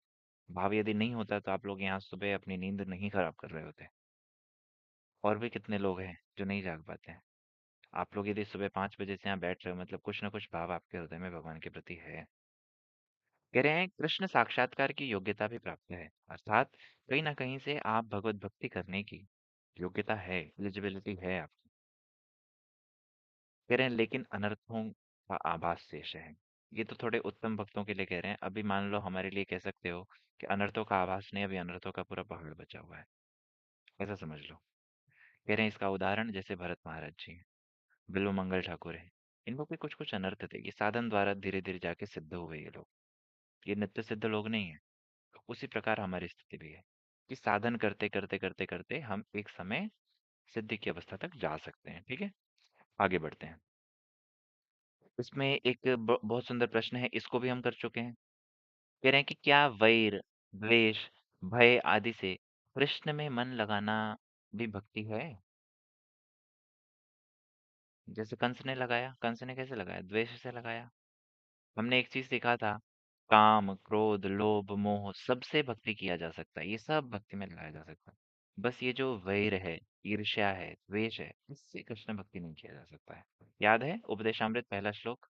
भाव यदि नहीं होता तो आप लोग यहाँ सुबह अपनी नींद नहीं खराब कर रहे होते। और भी कितने लोग हैं जो नहीं जाग पाते हैं। आप लोग यदि सुबह 5 बजे से यहाँ बैठ रहे हो, मतलब कुछ ना कुछ भाव आपके हृदय में भगवान के प्रति है। कह रहे हैं कृष्ण साक्षात्कार की योग्यता भी प्राप्त है, अर्थात कहीं ना कहीं से आप भगवत भक्ति करने की योग्यता है, एलिजिबिलिटी है आपकी। कह रहे हैं लेकिन अनर्थों का आभास शेष है। ये तो थोड़े उत्तम भक्तों के लिए कह रहे हैं। अभी मान लो हमारे लिए कह सकते हो कि अनर्थों का आभास नहीं, अभी अनर्थों का पूरा पहाड़ बचा हुआ है, ऐसा समझ लो। कह रहे हैं इसका उदाहरण जैसे भरत महाराज जी हैं, बिल्व मंगल ठाकुर है, इनको भी कुछ कुछ अनर्थ थे। ये साधन द्वारा धीरे धीरे जाके सिद्ध हुए ये लोग, ये नित्य सिद्ध लोग नहीं है। उसी प्रकार हमारी स्थिति भी है कि साधन करते करते करते करते हम एक समय सिद्धि की अवस्था तक जा सकते हैं। ठीक है, आगे बढ़ते हैं। इसमें एक बहुत सुंदर प्रश्न है, इसको भी हम कर चुके हैं। कह रहे हैं कि क्या वैर, द्वेष, भय आदि से कृष्ण में मन लगाना भी भक्ति है? जैसे कंस ने लगाया, कंस ने कैसे लगाया? द्वेष से लगाया। हमने एक चीज सीखा था, काम, क्रोध, लोभ, मोह सबसे भक्ति किया जा सकता है, ये सब भक्ति में लगाया जा सकता है। बस ये जो वैर है, ईर्ष्या है, द्वेष है, इससे कृष्ण भक्ति नहीं किया जा सकता है। याद है उपदेशामृत पहला श्लोक?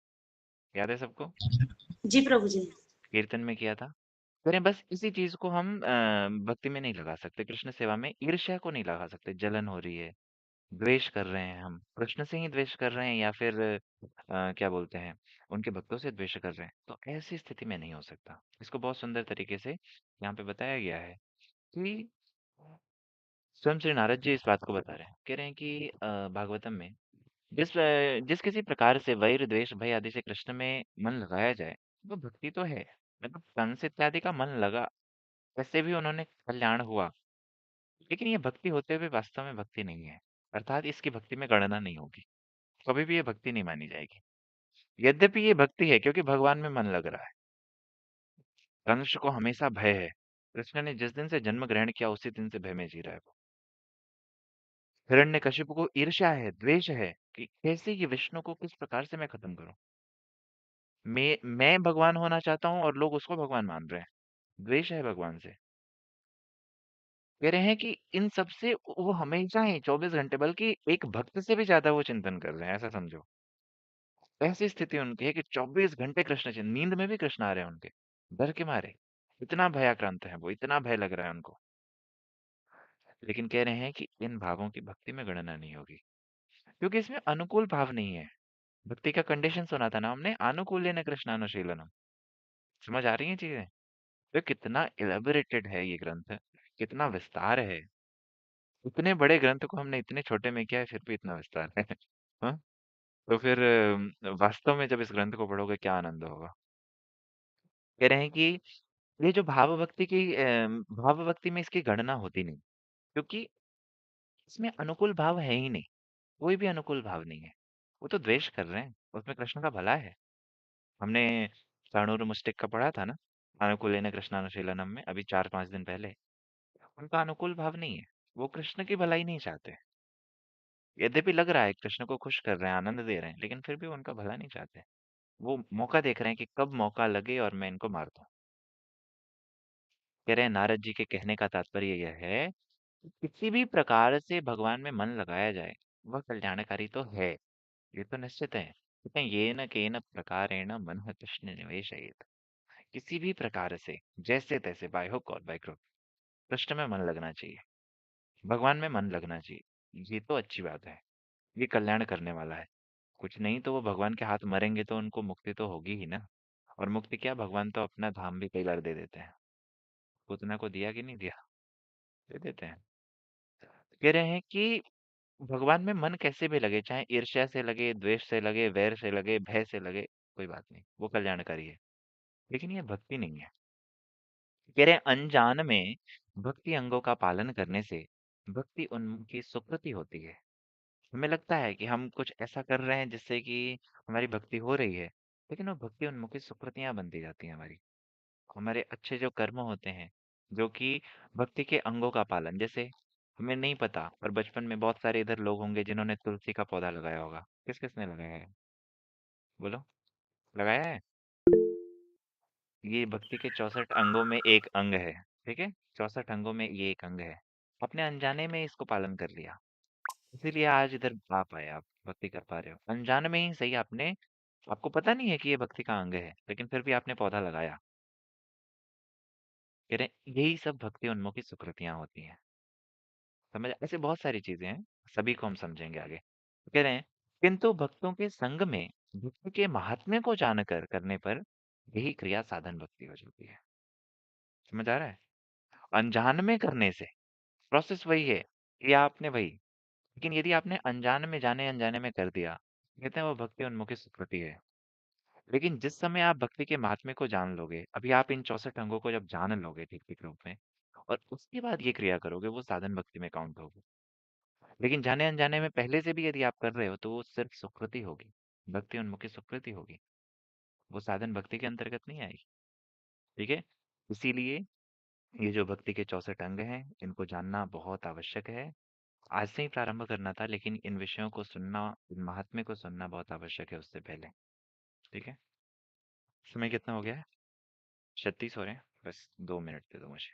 याद है सबको? जी प्रभु जी। कीर्तन में किया था। करें बस इसी चीज को हम भक्ति में नहीं लगा सकते, कृष्ण सेवा में ईर्ष्या को नहीं लगा सकते। जलन हो रही है, द्वेष कर रहे हैं, हम कृष्ण से ही द्वेष कर रहे हैं या फिर क्या बोलते हैं, उनके भक्तों से द्वेष कर रहे हैं, तो ऐसी स्थिति में नहीं हो सकता। इसको बहुत सुंदर तरीके से यहाँ पे बताया गया है कि स्वयं श्री नारद जी इस बात को बता रहे हैं। कह रहे हैं कि भागवतम में जिस किसी प्रकार से वैर द्वेष भय आदि से कृष्ण में मन लगाया जाए वो भक्ति तो है। मतलब कंस इत्यादि का मन लगा, वैसे भी उन्होंने कल्याण हुआ, लेकिन ये भक्ति होते हुए वास्तव में भक्ति नहीं है, अर्थात इसकी भक्ति में गणना नहीं होगी, कभी भी ये भक्ति नहीं मानी जाएगी। यद्यपि ये भक्ति है क्योंकि भगवान में मन लग रहा है। कंस को हमेशा भय है, कृष्ण ने जिस दिन से जन्म ग्रहण किया उसी दिन से भय में जी रहा है वो। हिरण्यकशिपु को ईर्ष्या है, द्वेष है कि कैसे ये विष्णु को किस प्रकार से मैं खत्म करूं। मैं भगवान होना चाहता हूं और लोग उसको भगवान मान रहे हैं, द्वेष है भगवान से। कह रहे हैं कि इन सब से वो हमेशा ही 24 घंटे, बल्कि एक भक्त से भी ज्यादा वो चिंतन कर रहे हैं, ऐसा समझो। ऐसी स्थिति उनकी है कि 24 घंटे कृष्ण चिंतन, नींद में भी कृष्ण आ रहे हैं उनके, डर के मारे। इतना भयाक्रांत है वो, इतना भय लग रहा है उनको। लेकिन कह रहे हैं कि इन भावों की भक्ति में गणना नहीं होगी क्योंकि इसमें अनुकूल भाव नहीं है। भक्ति का कंडीशन सुना था ना हमने, आनुकूल्यन कृष्णानुशीलनम। समझ आ रही है चीजें? तो कितना इलेबोरेटेड है ये ग्रंथ, कितना विस्तार है। इतने बड़े ग्रंथ को हमने इतने छोटे में किया है, फिर भी इतना विस्तार है। हाँ? तो फिर वास्तव में जब इस ग्रंथ को पढ़ोगे क्या आनंद होगा। कह रहे हैं कि ये जो भाव भक्ति की भाव भक्ति में इसकी गणना होती नहीं क्योंकि इसमें अनुकूल भाव है ही नहीं, कोई भी अनुकूल भाव नहीं है। वो तो द्वेष कर रहे हैं, उसमें कृष्ण का भला है। हमने चाणूर मुस्टिक का पढ़ा था ना, अनुकूलेन कृष्णानुशीलनम में, अभी 4-5 दिन पहले। उनका अनुकूल भाव नहीं है, वो कृष्ण की भलाई नहीं चाहते। यद्यपि लग रहा है कृष्ण को खुश कर रहे हैं, आनंद दे रहे हैं, लेकिन फिर भी वो उनका भला नहीं चाहते। वो मौका देख रहे हैं कि कब मौका लगे और मैं इनको मार दूं। कह रहे हैं नारद जी के कहने का तात्पर्य यह है कि किसी भी प्रकार से भगवान में मन लगाया जाए वह कल्याणकारी तो है, ये तो निश्चित है। कहते हैं ये न केन प्रकारेण मन कृष्ण निवेशयेत। किसी भी प्रकार से, जैसे तैसे, बाय हुक और बाय क्रुक, कृष्ण में मन लगना चाहिए, भगवान में मन लगना चाहिए। ये तो अच्छी बात है, ये कल्याण करने वाला है। कुछ नहीं तो वो भगवान के हाथ मरेंगे तो उनको मुक्ति तो होगी ही ना। और मुक्ति क्या, भगवान तो अपना धाम भी कई बार दे देते हैं। पूतना को दिया कि नहीं दिया? दे देते हैं। कह रहे हैं कि भगवान में मन कैसे भी लगे, चाहे ईर्ष्या से लगे, द्वेष से लगे, वैर से लगे, भय से लगे, कोई बात नहीं, वो कल्याणकारी है। लेकिन ये भक्ति नहीं है। कह रहे हैं अनजान में भक्ति अंगों का पालन करने से भक्ति उनकी सुकृति होती है। हमें लगता है कि हम कुछ ऐसा कर रहे हैं जिससे कि हमारी भक्ति हो रही है, लेकिन वो भक्ति उन्मुखी सुकृतियां बनती जाती हैं हमारी। हमारे अच्छे जो कर्म होते हैं, जो कि भक्ति के अंगों का पालन, जैसे हमें नहीं पता पर बचपन में बहुत सारे इधर लोग होंगे जिन्होंने तुलसी का पौधा लगाया होगा। किस किसने लगाया है? बोलो। लगाया है? ये भक्ति के 64 अंगों में एक अंग है। ठीक है, 64 अंगों में ये एक अंग है। आपने अनजाने में इसको पालन कर लिया, इसीलिए आज इधर आ पाए, आप भक्ति कर पा रहे हो अनजाने में ही सही। आपने, आपको पता नहीं है कि ये भक्ति का अंग है, लेकिन फिर भी आपने पौधा लगाया। कह रहे हैं, यही सब भक्ति उन्मुखी सुकृतियां होती हैं। समझ, ऐसे बहुत सारी चीजें हैं, सभी को हम समझेंगे आगे। तो कह रहे हैं, किंतु भक्तों के संग में भक्ति के महात्म्य को जानकर करने पर यही क्रिया साधन भक्ति हो जाती है। समझ आ रहा है? अनजान में करने से प्रोसेस वही है, ये आपने वही, लेकिन यदि आपने अनजान में जाने अनजाने में कर दिया, कहते हैं वो भक्ति उन्मुखी सुकृति है। लेकिन जिस समय आप भक्ति के महात्म्य को जान लोगे, अभी आप इन 64 अंगों को जब जान लोगे ठीक ठीक रूप में, और उसके बाद ये क्रिया करोगे, वो साधन भक्ति में काउंट होगी। लेकिन जाने अनजाने में पहले से भी यदि आप कर रहे हो, तो वो सिर्फ सुकृति होगी, भक्ति उन्मुखी सुकृति होगी, वो साधन भक्ति के अंतर्गत नहीं आएगी। ठीक है, इसीलिए ये जो भक्ति के 64 अंग हैं, इनको जानना बहुत आवश्यक है। आज से ही प्रारंभ करना था, लेकिन इन विषयों को सुनना, इन महात्म्य को सुनना बहुत आवश्यक है उससे पहले। ठीक है, समय कितना हो गया है? 36 हो रहे हैं, बस 2 मिनट दे दो मुझे।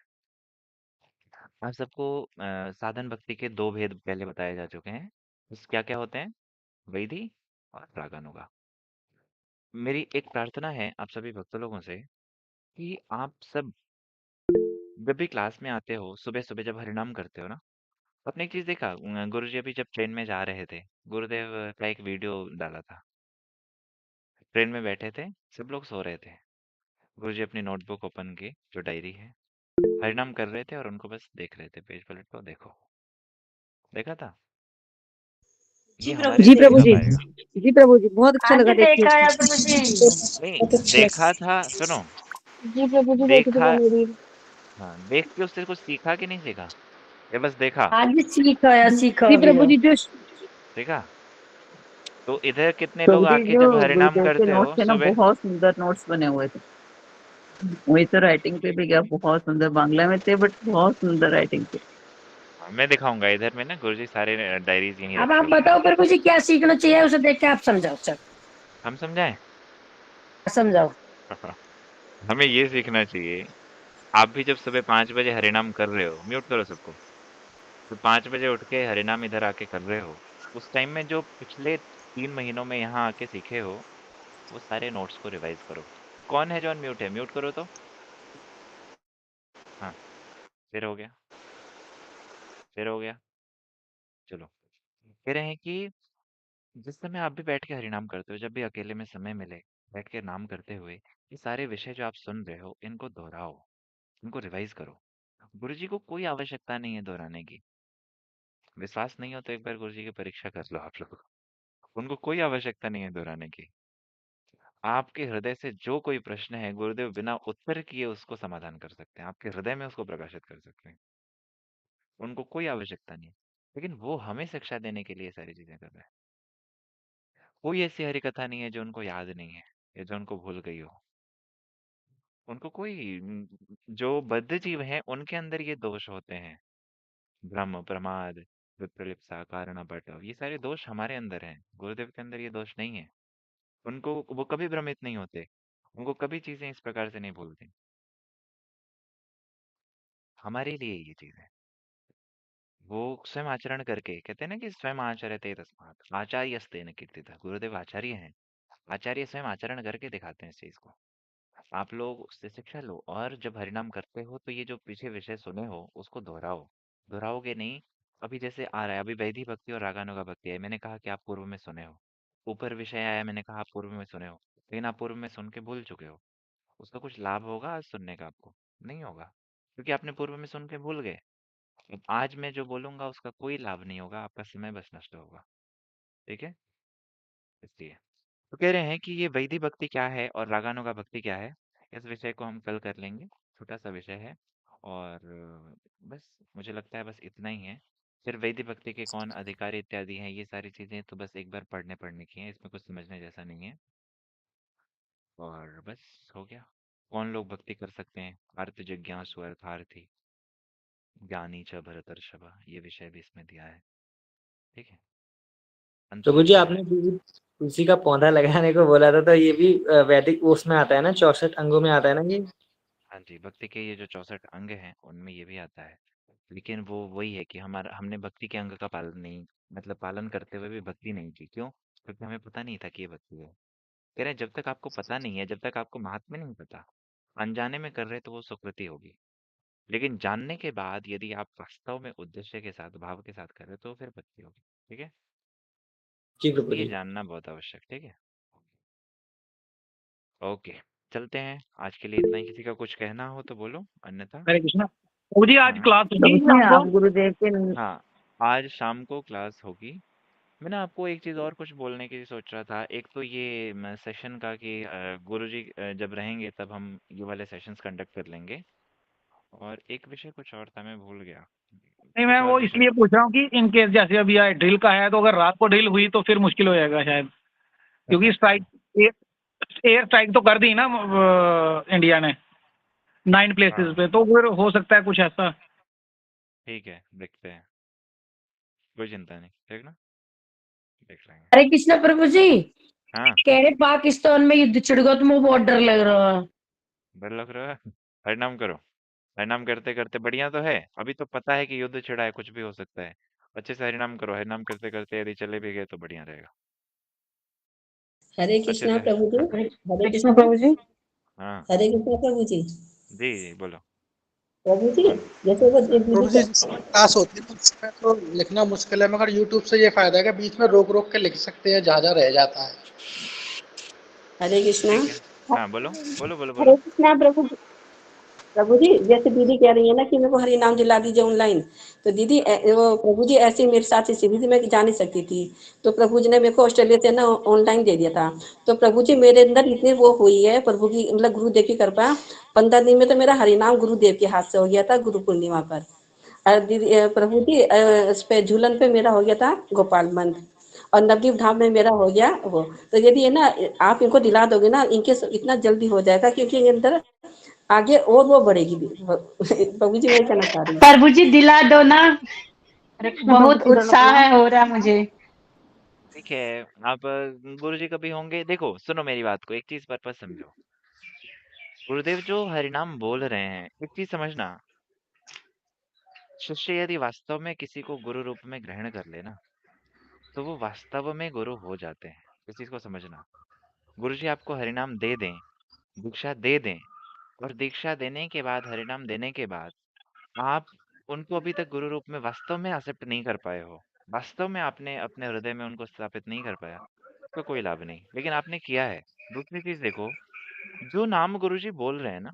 आप सबको साधन भक्ति के दो भेद पहले बताए जा चुके हैं, बस क्या क्या होते हैं, वैधि और रागानुगा। मेरी एक प्रार्थना है आप सभी भक्त लोगों से कि आप सब जब भी क्लास में आते हो, सुबह सुबह जब हरिनाम करते हो ना, आपने एक चीज देखा, गुरुजी अभी जब ट्रेन में जा रहे थे, गुरुदेव का एक वीडियो डाला था। ट्रेन में बैठे थे, सब लोग सो रहे थे, गुरुजी अपनी नोटबुक ओपन की, जो डायरी है, हरिनाम कर रहे थे और उनको बस देख रहे थे, पेज पलट को देखो, देखा था? ये जी प्रभु हमारे जी लिए भी प्रभु काम जी। आएगा। जी प्रभु जी, बहुत अच्छा आज लगा देख के। देखा है प्रभु जी। नहीं, बहुत अच्छा। देखा था, सुनो, जी प्रभु जी देखी थी देखा, मैंने भी। हाँ, देख के उससे कुछ सीखा कि नहीं सीखा, ये बस देखा, आज भी सीखा जी भी प्रभु है। जी, जो देखा। तो इधर कितने प्रभु लोग जी आके जो जब हरिनाम गुरुदेव के करते हो नोट्स थे ना, सुबह, बहुत सुंदर नोट्स बने हुए थे। वही तो राइटिंग पे भी गया, बहुत सुंदर बांग्ला में थे, बट बहुत सुंदर राइटिंग थे। हाँ, मैं दिखाऊंगा इधर में ना, गुरुजी सारे डायरीज यहीं अब रखे आप हुए हैं। बताओ प्रभु जी क्या सीखना चाहिए, उसे देख के आप समझाओ सर। हम समझाएं? समझाओ। हमें ये सीखना चाहिए, आप भी जब सुबह 5 बजे हरिनाम कर रहे हो, म्यूट करो सबको, तो 5 बजे उठ के हरिनाम इधर आके कर रहे हो, उस टाइम में जो पिछले 3 महीनों में यहाँ आके सीखे हो, वो सारे नोट्स को रिवाइज करो। कौन है जो अनम्यूट है, म्यूट करो तो। हाँ, फिर हो गया, फिर हो गया। चलो, कह रहे हैं कि जिस समय आप भी बैठ के हरिनाम करते हो, जब भी अकेले में समय मिले, बैठ के नाम करते हुए ये सारे विषय जो आप सुन रहे हो, इनको दोहराओ, इनको रिवाइज करो। गुरुजी को कोई आवश्यकता नहीं है दोहराने की। विश्वास नहीं हो तो एक बार गुरुजी की परीक्षा कर लो आप लोग, उनको कोई आवश्यकता नहीं है दोहराने की। आपके हृदय से जो कोई प्रश्न है, गुरुदेव बिना उत्तर किए उसको समाधान कर सकते हैं, आपके हृदय में उसको प्रकाशित कर सकते हैं, उनको कोई आवश्यकता नहीं है। लेकिन वो हमें शिक्षा देने के लिए सारी चीजें कर रहे हैं। कोई ऐसी हरी कथा नहीं है जो उनको याद नहीं है या जो उनको भूल गई हो। उनको कोई जो बद्ध जीव हैं उनके अंदर ये दोष होते हैं, भ्रम, प्रमाद, विप्रलिप्सा, कारणपट, ये सारे दोष हमारे अंदर हैं, गुरुदेव के अंदर ये दोष नहीं है। उनको, वो कभी भ्रमित नहीं होते, उनको कभी चीजें इस प्रकार से नहीं भूलती। हमारे लिए ये चीज है, वो स्वयं आचरण करके कहते हैं ना कि स्वयं आचरते तस्मात् आचार्यस्तेन कीर्तितः, गुरुदेव आचार्य हैं, आचार्य स्वयं आचरण करके दिखाते हैं इस चीज को। आप लोग उससे शिक्षा लो, और जब हरिनाम करते हो तो ये जो पीछे विषय सुने हो उसको दोहराओ। दोहराओगे नहीं, अभी जैसे आ रहा है, अभी वैदिक भक्ति और रागानुगा भक्ति है, मैंने कहा कि आप पूर्व में सुने हो। ऊपर विषय आया, मैंने कहा आप पूर्व में सुने हो, लेकिन आप पूर्व में सुन के भूल चुके हो। उसका कुछ लाभ होगा आज सुनने का? आपको नहीं होगा, क्योंकि आपने पूर्व में सुन के भूल गए। अब आज मैं जो बोलूंगा उसका कोई लाभ नहीं होगा, आपका समय बस नष्ट होगा। ठीक है, इसलिए तो कह रहे हैं कि ये वैदिक भक्ति क्या है और रागानुगा भक्ति क्या है, इस विषय को हम कल कर लेंगे, छोटा सा विषय है। और बस मुझे लगता है बस इतना ही है। फिर वैदिक भक्ति के कौन अधिकारी इत्यादि हैं, ये सारी चीजें तो बस एक बार पढ़ने पढ़ने की हैं, इसमें कुछ समझने जैसा नहीं है। और बस हो गया। कौन लोग भक्ति कर सकते हैं? अर्थ जिज्ञासु अर्थार्थी, ज्ञानी च भरतर्षभ, ये विषय भी इसमें दिया है। ठीक है, प्रभु जी अंतराध्याय। आपने तुलसी का पौधा लगाने को बोला था, तो ये भी वैदिक उसमें आता है ना, 64 अंगों में आता है ना ये। हाँ जी, भक्ति के ये जो 64 अंग हैं उनमें ये भी आता है। लेकिन वो वही है कि हमारा हमने भक्ति के अंग का पालन नहीं, मतलब पालन करते हुए भी भक्ति नहीं की। क्यों? क्योंकि हमें पता नहीं था कि ये भक्ति है। कह रहे हैं जब तक आपको पता नहीं है, जब तक आपको महात्म्य नहीं पता, अनजाने में कर रहे तो वो सुकृति होगी। लेकिन जानने के बाद यदि आप वास्तव में उद्देश्य के साथ, भाव के साथ कर रहे हो तो फिर भक्ति होगी। ठीक है, जी तो प्रभु ये जी। जानना बहुत आवश्यक। ठीक है, ओके, चलते हैं। आज के लिए इतना ही। किसी का कुछ कहना हो तो बोलो, अन्यथा हरे कृष्णा। प्रभु जी आज हाँ। क्लास होगी प्रभु जी शाम को? आप गुरुदेव के हाँ, आज शाम को क्लास होगी। मैं ना आपको एक चीज़ और कुछ बोलने की सोच रहा था। एक तो ये मैं सेशन का कि गुरुजी जब रहेंगे तब हम ये वाले सेशंस कंडक्ट कर लेंगे। और एक विषय कुछ और था, मैं भूल गया। नहीं, मैं कुछ और वो विषय। इसलिए पूछ रहा हूँ कि इन केस जैसे अभी यार ड्रिल का है, तो अगर रात को ड्रिल हुई तो फिर मुश्किल हो जाएगा शायद, क्योंकि स्ट्राइक एयर स्ट्राइक तो कर दी ना इंडिया ने 9 प्लेसेस हाँ, पे, तो फिर हो सकता है कुछ ऐसा। ठीक है, देखते हैं। कोई चिंता नहीं, ठीक ना, देख लेंगे। हरे कृष्ण प्रभु जी हाँ, कह रहे पाकिस्तान में युद्ध छिड़ गया तो मुझे बहुत डर लग रहा है। डर लग रहा है? हरिनाम करो। हरिनाम करते करते बढ़िया तो है। अभी तो पता है कि युद्ध छिड़ा है, कुछ भी हो सकता है। अच्छे से हरिनाम करो। हरिनाम करते करते यदि चले भी गए तो बढ़िया रहेगा। हरे अच्छे कृष्णा से प्रभु जी। हरे हरे कृष्ण कृष्णा। प्रभु जी। हाँ, हरे कृष्णा प्रभु जी। जी जी बोलो। प्रभु जी, जैसे वो प्रभु दीदी जी जिस समय क्लास होती है तो उस समय तो लिखना मुश्किल है, मगर यूट्यूब से ये फायदा है कि बीच में रोक रोक के लिख सकते हैं, जहाँ जहाँ रह जाता है। हरे कृष्णा। ठीक है, हाँ बोलो बोलो बोलो हरे बोलो। कृष्णा प्रभु जी, जैसे दीदी कह रही है ना कि मेरे को हरि नाम दिला दीजिए ऑनलाइन, तो दीदी वो प्रभु जी ऐसे ही मेरे साथ सीधी थी, मैं जा नहीं सकती थी, तो प्रभु जी ने मेरे को ऑस्ट्रेलिया से ना ऑनलाइन दे दिया था। तो प्रभु जी मेरे अंदर इतनी वो हुई है प्रभु की, मतलब गुरुदेव की कृपा, 15 दिन में तो मेरा हरिनाम गुरुदेव के हाथ से हो गया था, गुरु पूर्णिमा पर। और दीदी प्रभु जी इस पे झूलन पे मेरा हो गया था गोपाल मंद, और नवदीप धाम में मेरा हो गया वो। तो यदि है ना आप इनको दिला दोगे ना, इनके इतना जल्दी हो जाएगा, क्योंकि इनके अंदर आगे और वो बढ़ेगी भी। प्रभु जी, मैं कहना चाह रही हूँ। प्रभु जी दिला दो ना, हरे कृष्ण प्रभु बहुत जी दोनों उत्साह प्रणाम। हो रहा मुझे। ठीक है, आप गुरु जी कभी होंगे। देखो सुनो मेरी बात को, एक चीज पर समझो। गुरुदेव जो हरिनाम बोल रहे हैं, एक चीज समझना। शिष्य यदि वास्तव में किसी को गुरु रूप में ग्रहण कर लेना, तो वो वास्तव में गुरु हो जाते हैं। इस चीज को समझना। गुरु जी आपको हरिनाम दे दें, दीक्षा दे दें, और दीक्षा देने के बाद, हरिनाम देने के बाद, आप उनको अभी तक गुरु रूप में वास्तव में एक्सेप्ट नहीं कर पाए हो, वास्तव में आपने अपने हृदय में उनको स्थापित नहीं कर पाया, तो कोई लाभ नहीं। लेकिन आपने किया है। दूसरी चीज देखो, जो नाम गुरुजी बोल रहे हैं ना,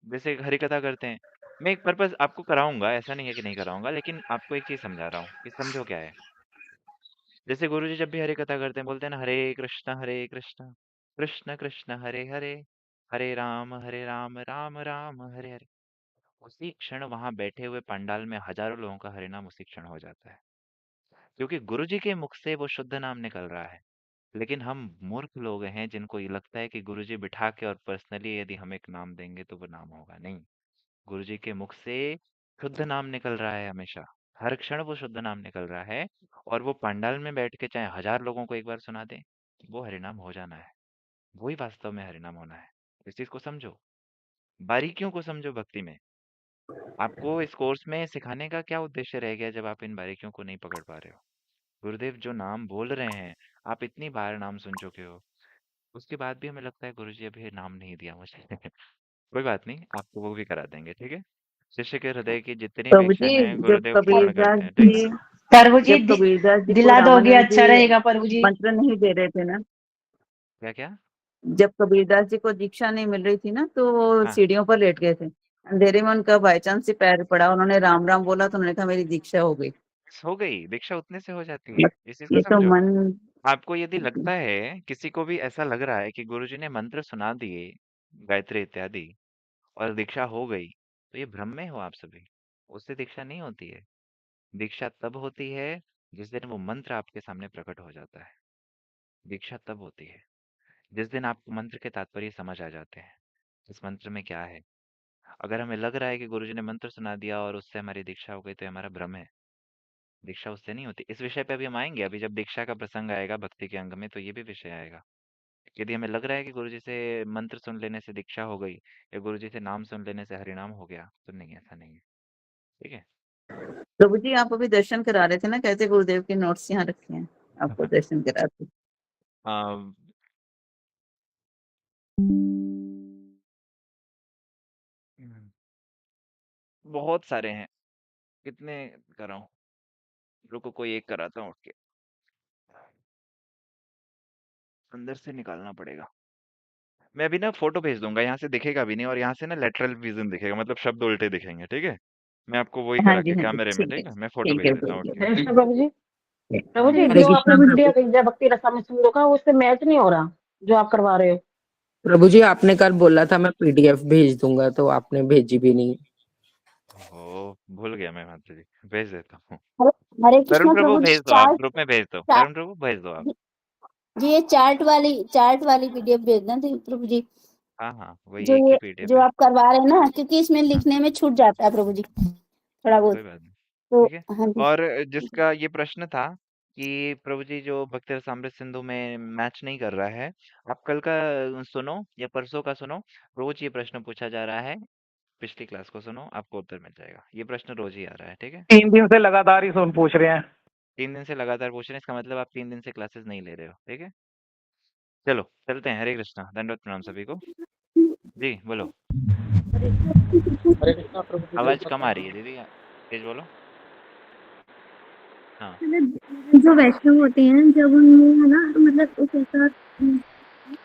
जैसे हरि कथा करते हैं, मैं एक पर्पस आपको कराऊंगा, ऐसा नहीं है कि नहीं कराऊंगा, लेकिन आपको एक चीज समझा रहा हूँ कि समझो क्या है। जैसे गुरुजी जब भी हरि कथा करते हैं, बोलते हैं ना, हरे कृष्ण कृष्ण कृष्ण हरे हरे, हरे राम राम राम हरे हरे। उसी क्षण वहां बैठे हुए पंडाल में हजारों लोगों का हरिनाम उसी क्षण हो जाता है, क्योंकि गुरुजी के मुख से वो शुद्ध नाम निकल रहा है। लेकिन हम मूर्ख लोग हैं जिनको ये लगता है कि गुरुजी बिठा के और पर्सनली यदि हम एक नाम देंगे तो वो नाम होगा। नहीं, गुरुजी के मुख से शुद्ध नाम निकल रहा है हमेशा, हर क्षण वो शुद्ध नाम निकल रहा है। और वो पंडाल में बैठ के चाहे हजार लोगों को एक बार सुना दे, वो हरिनाम हो जाना है। वही वास्तव में हरिनाम होना है। इस चीज को समझो, बारीकियों को समझो भक्ति में। आपको इस कोर्स में सिखाने का क्या उद्देश्य रह गया जब आप इन बारीकियों को नहीं पकड़ पा रहे हो? गुरुदेव जो नाम बोल रहे हैं, आप इतनी बार नाम सुन चुके हो, उसके बाद भी हमें लगता है गुरुजी अभी नाम नहीं दिया मुझे। कोई बात नहीं, आपको वो भी करा देंगे। ठीक है, शिष्य के हृदय की जितनी प्रभु इच्छा जी, है जब गुरुदेव पूर्ण कबीरदास करते हैं। ठीक है, जी प्रभु जी जब कबीरदास जी को दिला दोगे रामानंद अच्छा जी रहेगा प्रभु जी। मंत्र नहीं दे रहे थे ना, क्या क्या? जब कबीरदास जी को दीक्षा नहीं मिल रही थी ना, तो वो हाँ, सीढ़ियों पर लेट गए थे। अंधेरे में उनका बाई चांस से पैर पड़ा, उन्होंने राम राम बोला तो उन्होंने कहा मेरी दीक्षा हो गई। हो गई दीक्षा, उतने से हो जाती है। बस इस चीज को ये तो समझो। मन। आपको यदि लगता है, किसी को भी ऐसा लग रहा है कि गुरुजी ने मंत्र सुना दिए, गायत्री इत्यादि, और दीक्षा हो गई, तो ये भ्रम में हो आप सभी। उससे दीक्षा नहीं होती है। दीक्षा तब होती है जिस दिन वो मंत्र आपके सामने प्रकट हो जाता है। दीक्षा तब होती है जिस दिन आपको मंत्र के तात्पर्य समझ आ जाते हैं। इस मंत्र में क्या है? अगर हमें लग रहा है कि गुरुजी ने मंत्र सुना दिया और उससे हमारी दीक्षा हो गई तो ये हमारा भ्रम है। दीक्षा उससे नहीं होती। इस विषय पे अभी हम आएंगे, अभी जब दीक्षा का प्रसंग आएगा भक्ति के अंग में तो ये भी विषय आएगा। यदि हमें लग रहा है कि गुरुजी से मंत्र सुन लेने से दीक्षा हो गई या गुरुजी से नाम सुन लेने से हरिनाम हो गया, तो नहीं, ऐसा नहीं है। ठीक है। प्रभु जी आप अभी दर्शन करा रहे थे ना, कैसे गुरुदेव के नोट्स यहाँ रखे हैं, आपको दर्शन कराते। अम, हम्म, बहुत सारे हैं, कितने कराऊं? रुको, कोई एक कराता हूँ उठ के, अंदर से निकालना पड़ेगा। मैं अभी ना फोटो भेज दूंगा, यहाँ से दिखेगा भी नहीं और यहाँ से ना लेटरल विजन दिखेगा, मतलब शब्द उल्टे दिखेंगे। ठीक है, मैं आपको वही हाँ करा जी के हाँ जी कैमरे में, ठीक है, मैं फोटो भेज है देता हूँ उठ प्रभु के। जी। हरे कृष्ण प्रभु जी। प्रभु जी हरे जो आपने कृष्णा वीडियो प्रभु। भेजा भक्ति रसा में सिंधु का उससे मैच नहीं हो रहा जो आप करवा रहे हो। प्रभु जी आपने कल बोला था मैं पीडीएफ भेज दूंगा तो आपने भेजी भी नहीं। ओहो, भूल गया मैं माता जी, भेज देता हूँ। हरे हरे तरुण कृष्णा प्रभु प्रभु जी। भेज दो, आप ग्रुप में भेज दो, चार्ट तरुण प्रभु भेज दो आप। जी, ये चार्ट वाली पीडीएफ भेजना थी प्रभु जी। हाँ हाँ, वही जो एक ही ये पीडीएफ जो है। आप करवा रहे हैं ना, क्योंकि इसमें हाँ, लिखने में छूट जाता है प्रभु जी थोड़ा बहुत। कोई बात नहीं। तो ठीक है। हाँ जी। और जिसका ये प्रश्न था कि प्रभु जी जो भक्ति रसामृत सिंधु में मैच नहीं कर रहा है, आप कल का सुनो या परसों का सुनो, रोज ये प्रश्न पूछा जा रहा है। पिछली क्लास को सुनो, आपको उत्तर मिल जाएगा। ये प्रश्न रोज ही आ रहा है। ठीक है, 3 दिन से लगातार ही सुन पूछ रहे हैं। 3 दिन से लगातार पूछ रहे हैं, इसका मतलब आप 3 दिन से क्लासेस नहीं ले रहे हो। ठीक है, चलो चलते हैं। हरे कृष्णा, दंडवत प्रणाम सभी को। जी बोलो। हरे कृष्णा प्रभु जी आवाज दंडवत कम आ रही प्रणाम। है दीदी, तेज बोलो। हाँ, मतलब जो वैष्णव होते हैं जब उनमें है ना, मतलब एक ऐसा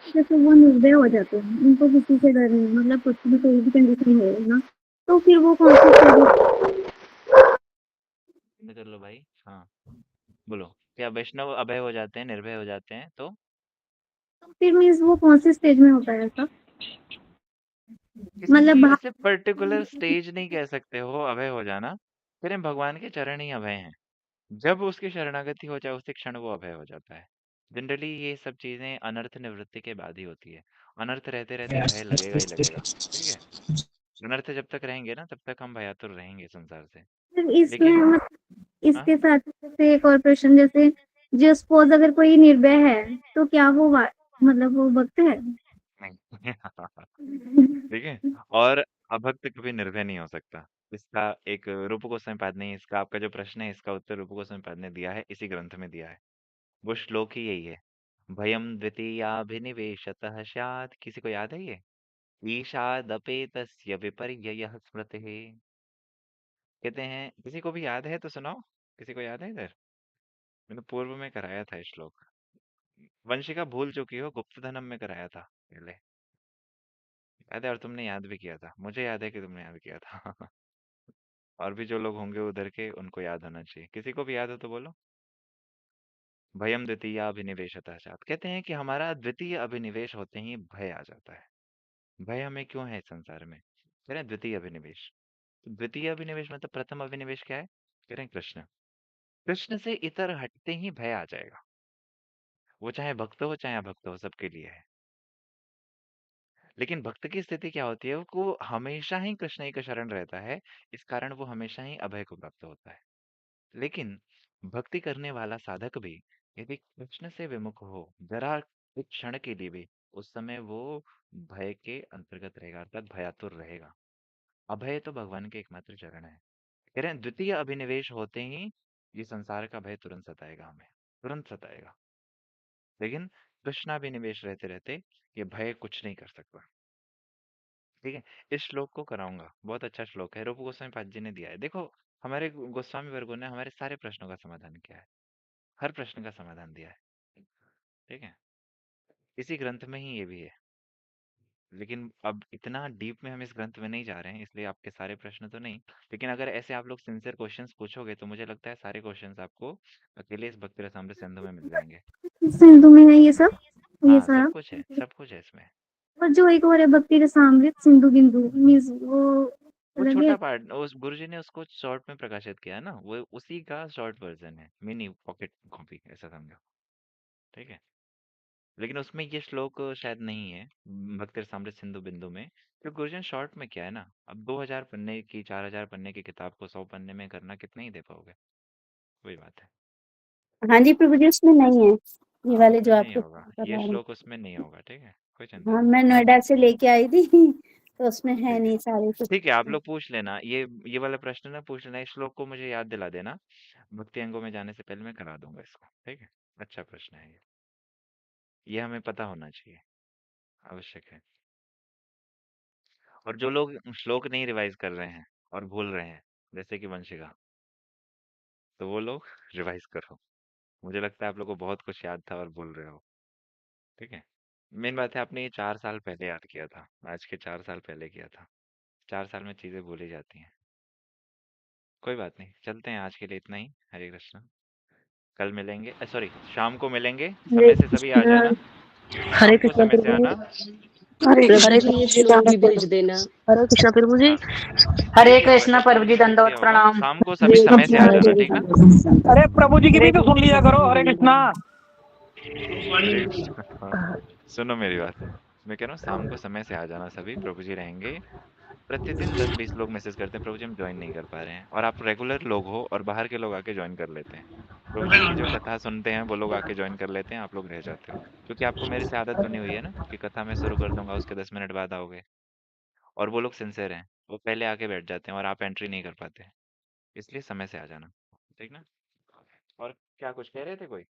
जैसे वो निर्भय हो जाते हैं, उनको किसी से डर नहीं, मतलब कुछ भी कोई भी कंडीशन है ना, तो फिर वो कौन सी स्टेज, बंद कर लो भाई। हाँ, बोलो। क्या वैष्णव अभय हो जाते हैं, निर्भय हो जाते हैं तो? फिर मीन्स वो कौन सी स्टेज में होता है ऐसा, मतलब किसी बाहर। ऐसे पर्टिकुलर स्टेज नहीं कह सकते हो अभय हो जाना। तेरे भगवान के चरण ही अभय हैं। जब उसकी शरणागति हो जाए उसी क्षण वो अभय हो जाता है। जनरली ये सब चीजें अनर्थ निवृत्ति के बाद ही होती है। अनर्थ रहते रहते भय लगेगा ही लगेगा। ठीक है, अनर्थ जब तक रहेंगे ना तब तक हम भयातुर रहेंगे संसार से। फिर इसमें लेकिन मतलब हाँ, इसके साथ जैसे एक और प्रश्न, जैसे जो सपोज अगर कोई निर्भय है तो क्या वो मतलब वो भक्त है? नहीं। ठीक है। और अभक्त कभी निर्भय नहीं हो सकता। इसका एक रूप गोस्वामीपाद ने, इसका आपका जो प्रश्न है इसका उत्तर रूप गोस्वामीपाद ने दिया है, इसी ग्रंथ में दिया है। वो श्लोक ही यही है। भयम द्वितीयाभिनिवेशतः स्यात्, किसी को याद है ये? ईशादपेतस्य विपर्ययः स्मृतिः। कहते हैं, किसी को भी याद है तो सुनाओ। किसी को याद है इधर? मैंने पूर्व में कराया था ये श्लोक। वंशिका भूल चुकी हो, गुप्त धनम में कराया था पहले। याद है, और तुमने याद भी किया था, मुझे याद है कि तुमने याद किया था। और भी जो लोग होंगे उधर के उनको याद होना चाहिए। किसी को भी याद हो तो बोलो। भयम द्वितीय अभिनिवेशतः स्यात्, कहते हैं कि हमारा द्वितीय अभिनिवेश होते ही भय आ जाता है। भय हमें क्यों है इस संसार में? कह रहे हैं द्वितीय अभिनिवेश। तो द्वितीय अभिनिवेश मतलब प्रथम अभिनिवेश क्या है? कह रहे हैं कृष्ण। कृष्ण से इतर हटते ही भय आ जाएगा। वो चाहे भक्त हो चाहे अभक्त हो, सबके लिए है। लेकिन भक्त की स्थिति क्या होती है? वो हमेशा ही कृष्ण ही का शरण रहता है, इस कारण वो हमेशा ही अभय को प्राप्त होता है। लेकिन भक्ति करने वाला साधक भी यदि कृष्ण से विमुख हो जरा एक क्षण के लिए भी, उस समय वो भय के अंतर्गत रहेगा, अर्थात भयातुर रहेगा। अभय तो भगवान के एकमात्र चरण है। कह रहे हैं द्वितीय अभिनिवेश होते ही ये संसार का भय तुरंत सताएगा, हमें तुरंत सताएगा। लेकिन कृष्णाभिनिवेश रहते रहते ये भय कुछ नहीं कर सकता। ठीक है, इस श्लोक को कराऊंगा, बहुत अच्छा श्लोक है, रूप गोस्वामी पाद जी ने दिया है। देखो, हमारे गोस्वामी वर्गो ने हमारे सारे प्रश्नों का समाधान किया है, हर प्रश्न का समाधान दिया है। ठीक है, इसी ग्रंथ में ही ये भी है। लेकिन अब इतना डीप में हम इस ग्रंथ में नहीं जा रहे हैं, इसलिए आपके सारे प्रश्न तो नहीं। लेकिन अगर ऐसे आप लोग सिंसियर क्वेश्चंस पूछोगे तो मुझे लगता है सारे क्वेश्चंस आपको अकेले इस भक्ति रसामृत सिंधु में मिल जाएंगे। सिंधु में है ये सब, ये हाँ, सारा? सब कुछ है, सब कुछ है इसमें। और जो एक और है भक्ति रसामृत सिंधु बिंदु, मीन्स वो वो अलग है? छोटा पार्ट उस गुरुजी ने उसको शॉर्ट में प्रकाशित किया है ना, वो उसी का शॉर्ट वर्जन है, मिनी पॉकेट कॉपी ऐसा समझो। ठीक है, लेकिन उसमें ये श्लोक शायद नहीं है, भक्त रसामृत सिंधु बिंदु में। तो गुरुजन शॉर्ट में क्या है ना, अब 2000 पन्ने की 4000 पन्ने की किताब को 100 पन्ने में करना कितना ही दे पाओगे? वही बात है। हाँ जी प्रभु जी, उसमें नहीं है ये वाले जो उसमें नहीं आपको होगा, ये करवा रहे श्लोक उसमें नहीं होगा, ठीक है, कोई चिंता हाँ, नहीं। मैं नोएडा से लेके आई थी तो उसमें है ठीक है, नहीं सारे कुछ। ठीक है, आप लोग पूछ लेना, ये वाला प्रश्न ना पूछ लेना, इस श्लोक को मुझे याद दिला देना, भक्ति अंगों में जाने से पहले मैं करा दूंगा इसको, ठीक है। अच्छा प्रश्न है ये हमें पता होना चाहिए, आवश्यक है। और जो लोग श्लोक नहीं रिवाइज कर रहे हैं और भूल रहे हैं, जैसे कि वंशिका, तो वो लोग रिवाइज करो। मुझे लगता है आप लोग को बहुत कुछ याद था और भूल रहे हो, ठीक है। मेन बात है, आपने ये 4 साल पहले याद किया था, आज के 4 साल पहले किया था। 4 साल में चीजें भूली जाती हैं। कोई बात नहीं, चलते हैं, आज के लिए इतना ही। हरे कृष्णा। कल मिलेंगे, सॉरी, शाम को मिलेंगे, हरे समय से सभी आ कृष्णा। जाना। हरे शाम को कृष्णा समय से प्रभु जी। आना। हरे कृष्णा, ये श्लोक भी भेज देना। हरे कृष्णा प्रभु जी। हाँ, हरे ठीक है, कृष्ण वैसे तो प्रभु जी, नहीं दंडवत किया होगा, प्रणाम। शाम को सभी समय से आ जाना, ठीक ना। अरे प्रभु जी की भी तो सुन लिया करो, हरे कृष्णा। हरे कृष्णा। हाँ, सुनो मेरी बात, मैं कह रहा हूँ शाम को समय से आ जाना सभी, प्रभु जी रहेंगे। प्रतिदिन 10-20 लोग मैसेज करते हैं, प्रभु जी हम ज्वाइन नहीं कर पा रहे हैं, और आप रेगुलर लोग हो और बाहर के लोग आके ज्वाइन कर लेते हैं। प्रभु जी की जो कथा सुनते हैं वो लोग आके ज्वाइन कर लेते हैं, आप लोग रह जाते हो, क्योंकि आपको मेरे से आदत बनी हुई है ना कि कथा मैं शुरू कर दूंगा, उसके 10 मिनट बाद आओगे। और वो लोग सिंसियर हैं, वो पहले आके बैठ जाते हैं और आप एंट्री नहीं कर पाते, इसलिए समय से आ जाना, ठीक ना। और क्या कुछ कह रहे थे कोई?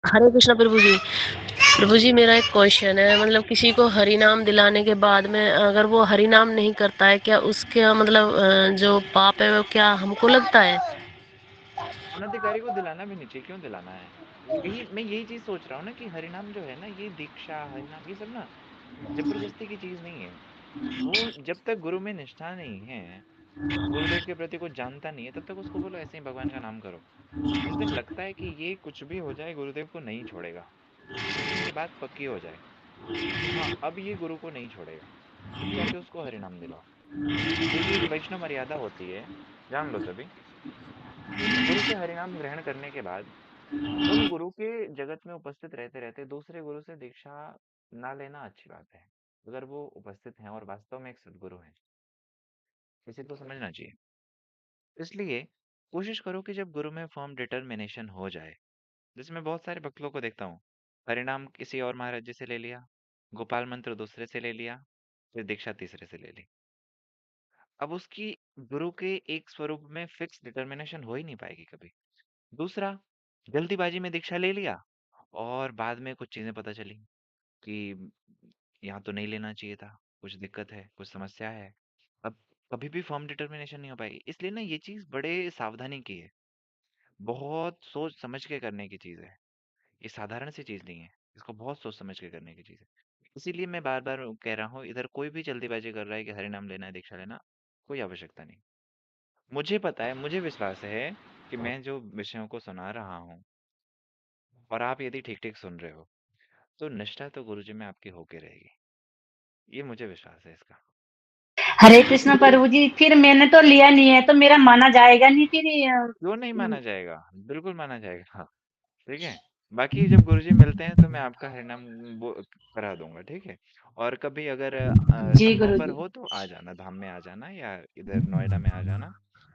हरे कृष्णा प्रभु जी। प्रभु जी, मेरा एक क्वेश्चन है, मतलब किसी को हरि नाम दिलाने के बाद में अगर वो हरि नाम नहीं करता है, क्या उसके मतलब जो पाप है वो क्या हमको लगता है? अनधिकारी को दिलाना भी नहीं चाहिए, क्यों दिलाना है? यही चीज सोच रहा हूँ ना कि हरिनाम जो है ना, ये दीक्षा हरिनाम ये सब ना जबरदस्ती की चीज नहीं है। वो जब तक गुरु में निष्ठा नहीं है, गुरुदेव के प्रति कुछ जानता नहीं है, तब तक उसको बोलो ऐसे ही भगवान का नाम करो। जिस दिन लगता है कि ये कुछ भी हो जाए गुरुदेव को नहीं छोड़ेगा, जिस दिन ये बात पक्की हो जाए कि हाँ अब ये गुरु को नहीं छोड़ेगा, तब जाके उसको हरिनाम दिलाओ। क्योंकि एक वैष्णव मर्यादा होती है, जान लो सभी। गुरु से हरिनाम ग्रहण करने के बाद उन गुरु के जगत में उपस्थित रहते रहते दूसरे गुरु से दीक्षा ना लेना अच्छी बात है, अगर वो उपस्थित हैं और वास्तव में एक सदगुरु हैं। इसे तो समझना चाहिए। इसलिए कोशिश करो कि जब गुरु में फर्म डिटर्मिनेशन हो जाए, जैसे मैं बहुत सारे भक्त लोगों को देखता हूँ, हरिनाम किसी और महाराज जी से ले लिया, गोपाल मंत्र दूसरे से ले लिया, फिर दीक्षा तीसरे से ले ली। अब उसकी गुरु के एक स्वरूप में फिक्स डिटर्मिनेशन हो ही नहीं पाएगी कभी। दूसरा, जल्दीबाजी में दीक्षा ले लिया और बाद में कुछ चीजें पता चली कि यहाँ तो नहीं लेना चाहिए था, कुछ दिक्कत है, कुछ समस्या है। अब कभी भी फर्म डिटर्मिनेशन नहीं हो पाएगी, इसलिए ना ये चीज बड़े सावधानी की है, बहुत सोच समझ के करने की चीज है। ये साधारण सी चीज नहीं है, इसको बहुत सोच समझ के करने की चीज है। इसीलिए मैं बार बार कह रहा हूँ, इधर कोई भी जल्दीबाजी कर रहा है कि हरि नाम लेना है, दीक्षा लेना, कोई आवश्यकता नहीं। मुझे पता है, मुझे विश्वास है कि मैं जो विषयों को सुना रहा हूँ और आप यदि ठीक ठीक सुन रहे हो, तो निष्ठा तो गुरुजी में आपकी होके रहेगी, ये मुझे विश्वास है इसका। हरे कृष्ण प्रभु जी, फिर मैंने तो लिया नहीं है तो मेरा माना जाएगा नहीं फिर क्यों नहीं माना जाएगा? बिल्कुल माना जाएगा, हाँ, ठीक है। बाकी जब गुरुजी मिलते हैं तो मैं आपका हरिनाम करा दूंगा, ठीक है। और कभी अगर जी संभव गुरु पर जी। हो तो आ जाना, धाम में आ जाना या इधर नोएडा में आ जाना,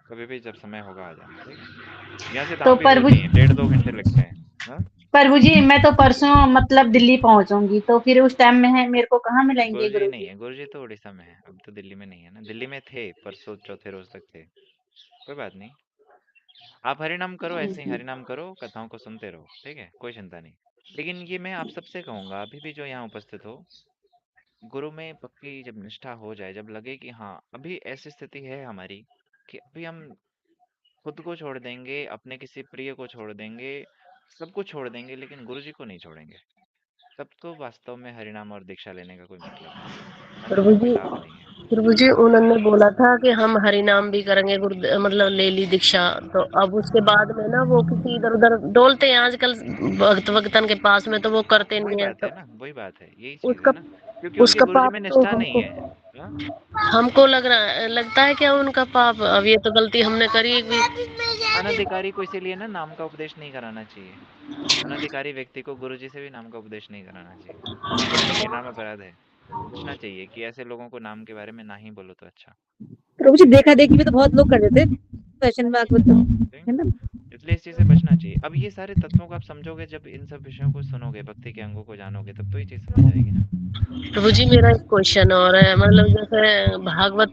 कभी भी जब समय होगा आ जाना, ठीक है। यहाँ से तो धाम भी दूर प्रभु नहीं है, 1.5-2 घंटे लगते हैं। हाँ, प्रभु जी, मैं तो परसों मतलब दिल्ली पहुंचूंगी, तो फिर उस टाइम में है मेरे को कहाँ मिलेंगे गुरुजी गुरु नहीं जी? है, गुरुजी तो उड़ीसा में है, अब तो दिल्ली में नहीं है ना, दिल्ली में थे परसों चौथे रोज तक थे। कोई बात नहीं, आप हरिनाम करो, ऐसे ही हरिनाम करो, कथाओं को सुनते रहो, ठीक है, कोई चिंता नहीं। लेकिन ये मैं आप सबसे कहूंगा, अभी भी जो यहाँ उपस्थित हो, गुरु में पक्की जब निष्ठा हो जाए, जब लगे कि हाँ अभी ऐसी स्थिति है हमारी कि अभी हम खुद को छोड़ देंगे, अपने किसी प्रिय को छोड़ देंगे, सब कुछ छोड़ देंगे, लेकिन गुरु जी को नहीं छोड़ेंगे, तब तो वास्तव में हरिनाम और दीक्षा लेने का कोई मतलब नहीं है, अन्यथा प्रभु कोई जी, लाभ नहीं है। प्रभु जी उन्होंने बोला था कि हम हरि नाम भी करेंगे मतलब ले ली दीक्षा। तो अब उसके बाद में ना वो किसी इधर उधर डोलते हैं आजकल भक्त भक्तन के पास में, तो वो करते वही नहीं है। बात है तो ना, वही बात है, यही चीज है उसका ना, क्योंकि उनके उसका गुरुजी पाप में तो निष्ठा नहीं हमको है। हाँ? हमको लगता है क्या उनका पाप, अब ये तो गलती हमने करी भी। अनधिकारी को इसीलिए ना नाम का उपदेश नहीं कराना चाहिए। अनधिकारी व्यक्ति को गुरुजी से भी नाम का उपदेश नहीं कराना चाहिए, ये नाम अपराध है। पूछना चाहिए कि ऐसे लोगों को नाम के बारे में ना ही बोलो तो अच्छा। प्रभु जी देखा देखी भी तो बहुत लोग कर देते हैं फैशन में आके, ठीक? है ना। इसलिए इस चीज से बचना चाहिए। अब ये सारे तत्वों को आप समझोगे, जब इन सब विषयों को सुनोगे, भक्ति के अंगों को जानोगे, तब तो ये चीज समझ आएगी ना। प्रभु जी मेरा एक क्वेश्चन और है, मतलब जैसे भागवत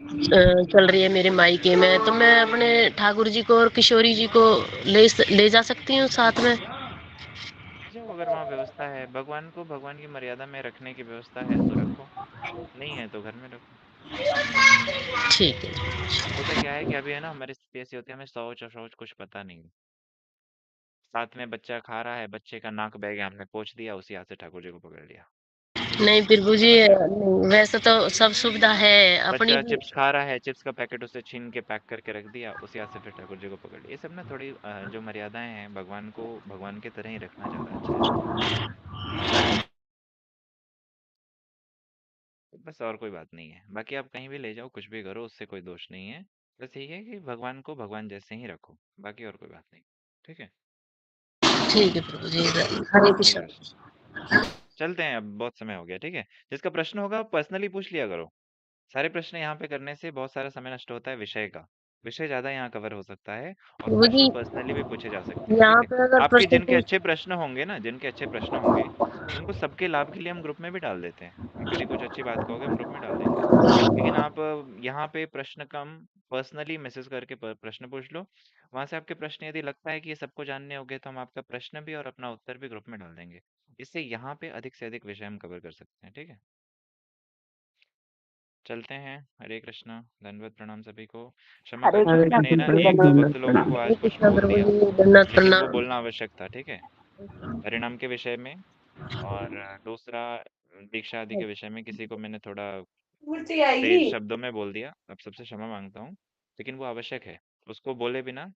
चल रही है मेरे मायके में, तो मैं अपने ठाकुर जी को और किशोरी जी को ले जा सकती हूँ साथ में? जो अगर वहाँ व्यवस्था है, भगवान को भगवान की मर्यादा में रखने की व्यवस्था है तो रखो, नहीं है तो घर में रखो। ठीक है। होता क्या है कि अभी है ना, हमारी स्थिति ऐसी होती है, हमें शौच और शौच कुछ पता नहीं है। साथ में बच्चा खा रहा है, बच्चे का नाक बह गया, हमने पोंछ दिया, उसी हाथ से ठाकुर जी को पकड़ लिया। नहीं प्रभु जी, समझ रहे हो? नहीं, वैसे तो सब सुविधा है अपनी बच्चा भी। चिप्स खा रहा है, चिप्स का पैकेट उसे छीन के पैक करके रख दिया, उसी हाथ से फिर ठाकुर जी को पकड़ लिया। ये सब ना थोड़ी जो मर्यादाएं हैं, भगवान को भगवान की तरह ही रखना ज्यादा अच्छा है। बस और कोई बात नहीं है, बाकी आप कहीं भी ले जाओ, कुछ भी करो, उससे कोई दोष नहीं है। बस यही है कि भगवान को भगवान जैसे ही रखो, बाकी और कोई बात नहीं। ठीक है? ठीक है प्रभु जी, हरे हरे कृष्ण। कृष्ण। चलते हैं, अब बहुत समय हो गया। ठीक है? जिसका प्रश्न होगा पर्सनली पूछ लिया करो। सारे प्रश्न यहाँ पे करने से बहुत सारा समय नष्ट होता है विषय का। विषय ज़्यादा यहाँ कवर हो सकता है और प्रभु जी प्रश्न पर्सनली भी पूछे जा सकते हैं, ठीक यहाँ है? पे अगर आपके प्रश्न जिनके पूछ अच्छे प्रश्न होंगे ना, जिनके अच्छे प्रश्न होंगे, उनको सबके लाभ के लिए हम ग्रुप में भी डाल देते हैं। आप यदि कुछ अच्छी बात कहोगे, हम ग्रुप में डाल देंगे। लेकिन आप यहाँ पे प्रश्न कम, पर्सनली मैसेज करके प्रश्न पूछ लो। वहां से आपके प्रश्न यदि लगता है कि ये सबको जानने होंगे, तो हम आपका प्रश्न भी और अपना उत्तर भी ग्रुप में डाल देंगे। इससे यहाँ पे अधिक से अधिक विषय हम कवर कर सकते हैं। ठीक है? चलते हैं। हरे कृष्णा, दंडवत प्रणाम सभी को। क्षमा हरे करना, हरे कृष्णा मैंने ना कृष्ण, गुरुदेव एक दो धन्यवाद। भक्त लोगों को हरे आज कुछ कृष्ण बोल प्रभु दिया, जी, दंडवत लेकिन वो प्रणाम। बोलना आवश्यक था। ठीक है? हरिनाम के विषय में और दूसरा दीक्षा आदि के विषय में किसी को मैंने थोड़ा मूर्ति आएगी। तेज शब्दों में बोल दिया, अब सबसे क्षमा मांगता हूँ। लेकिन वो आवश्यक है, उसको बोले बिना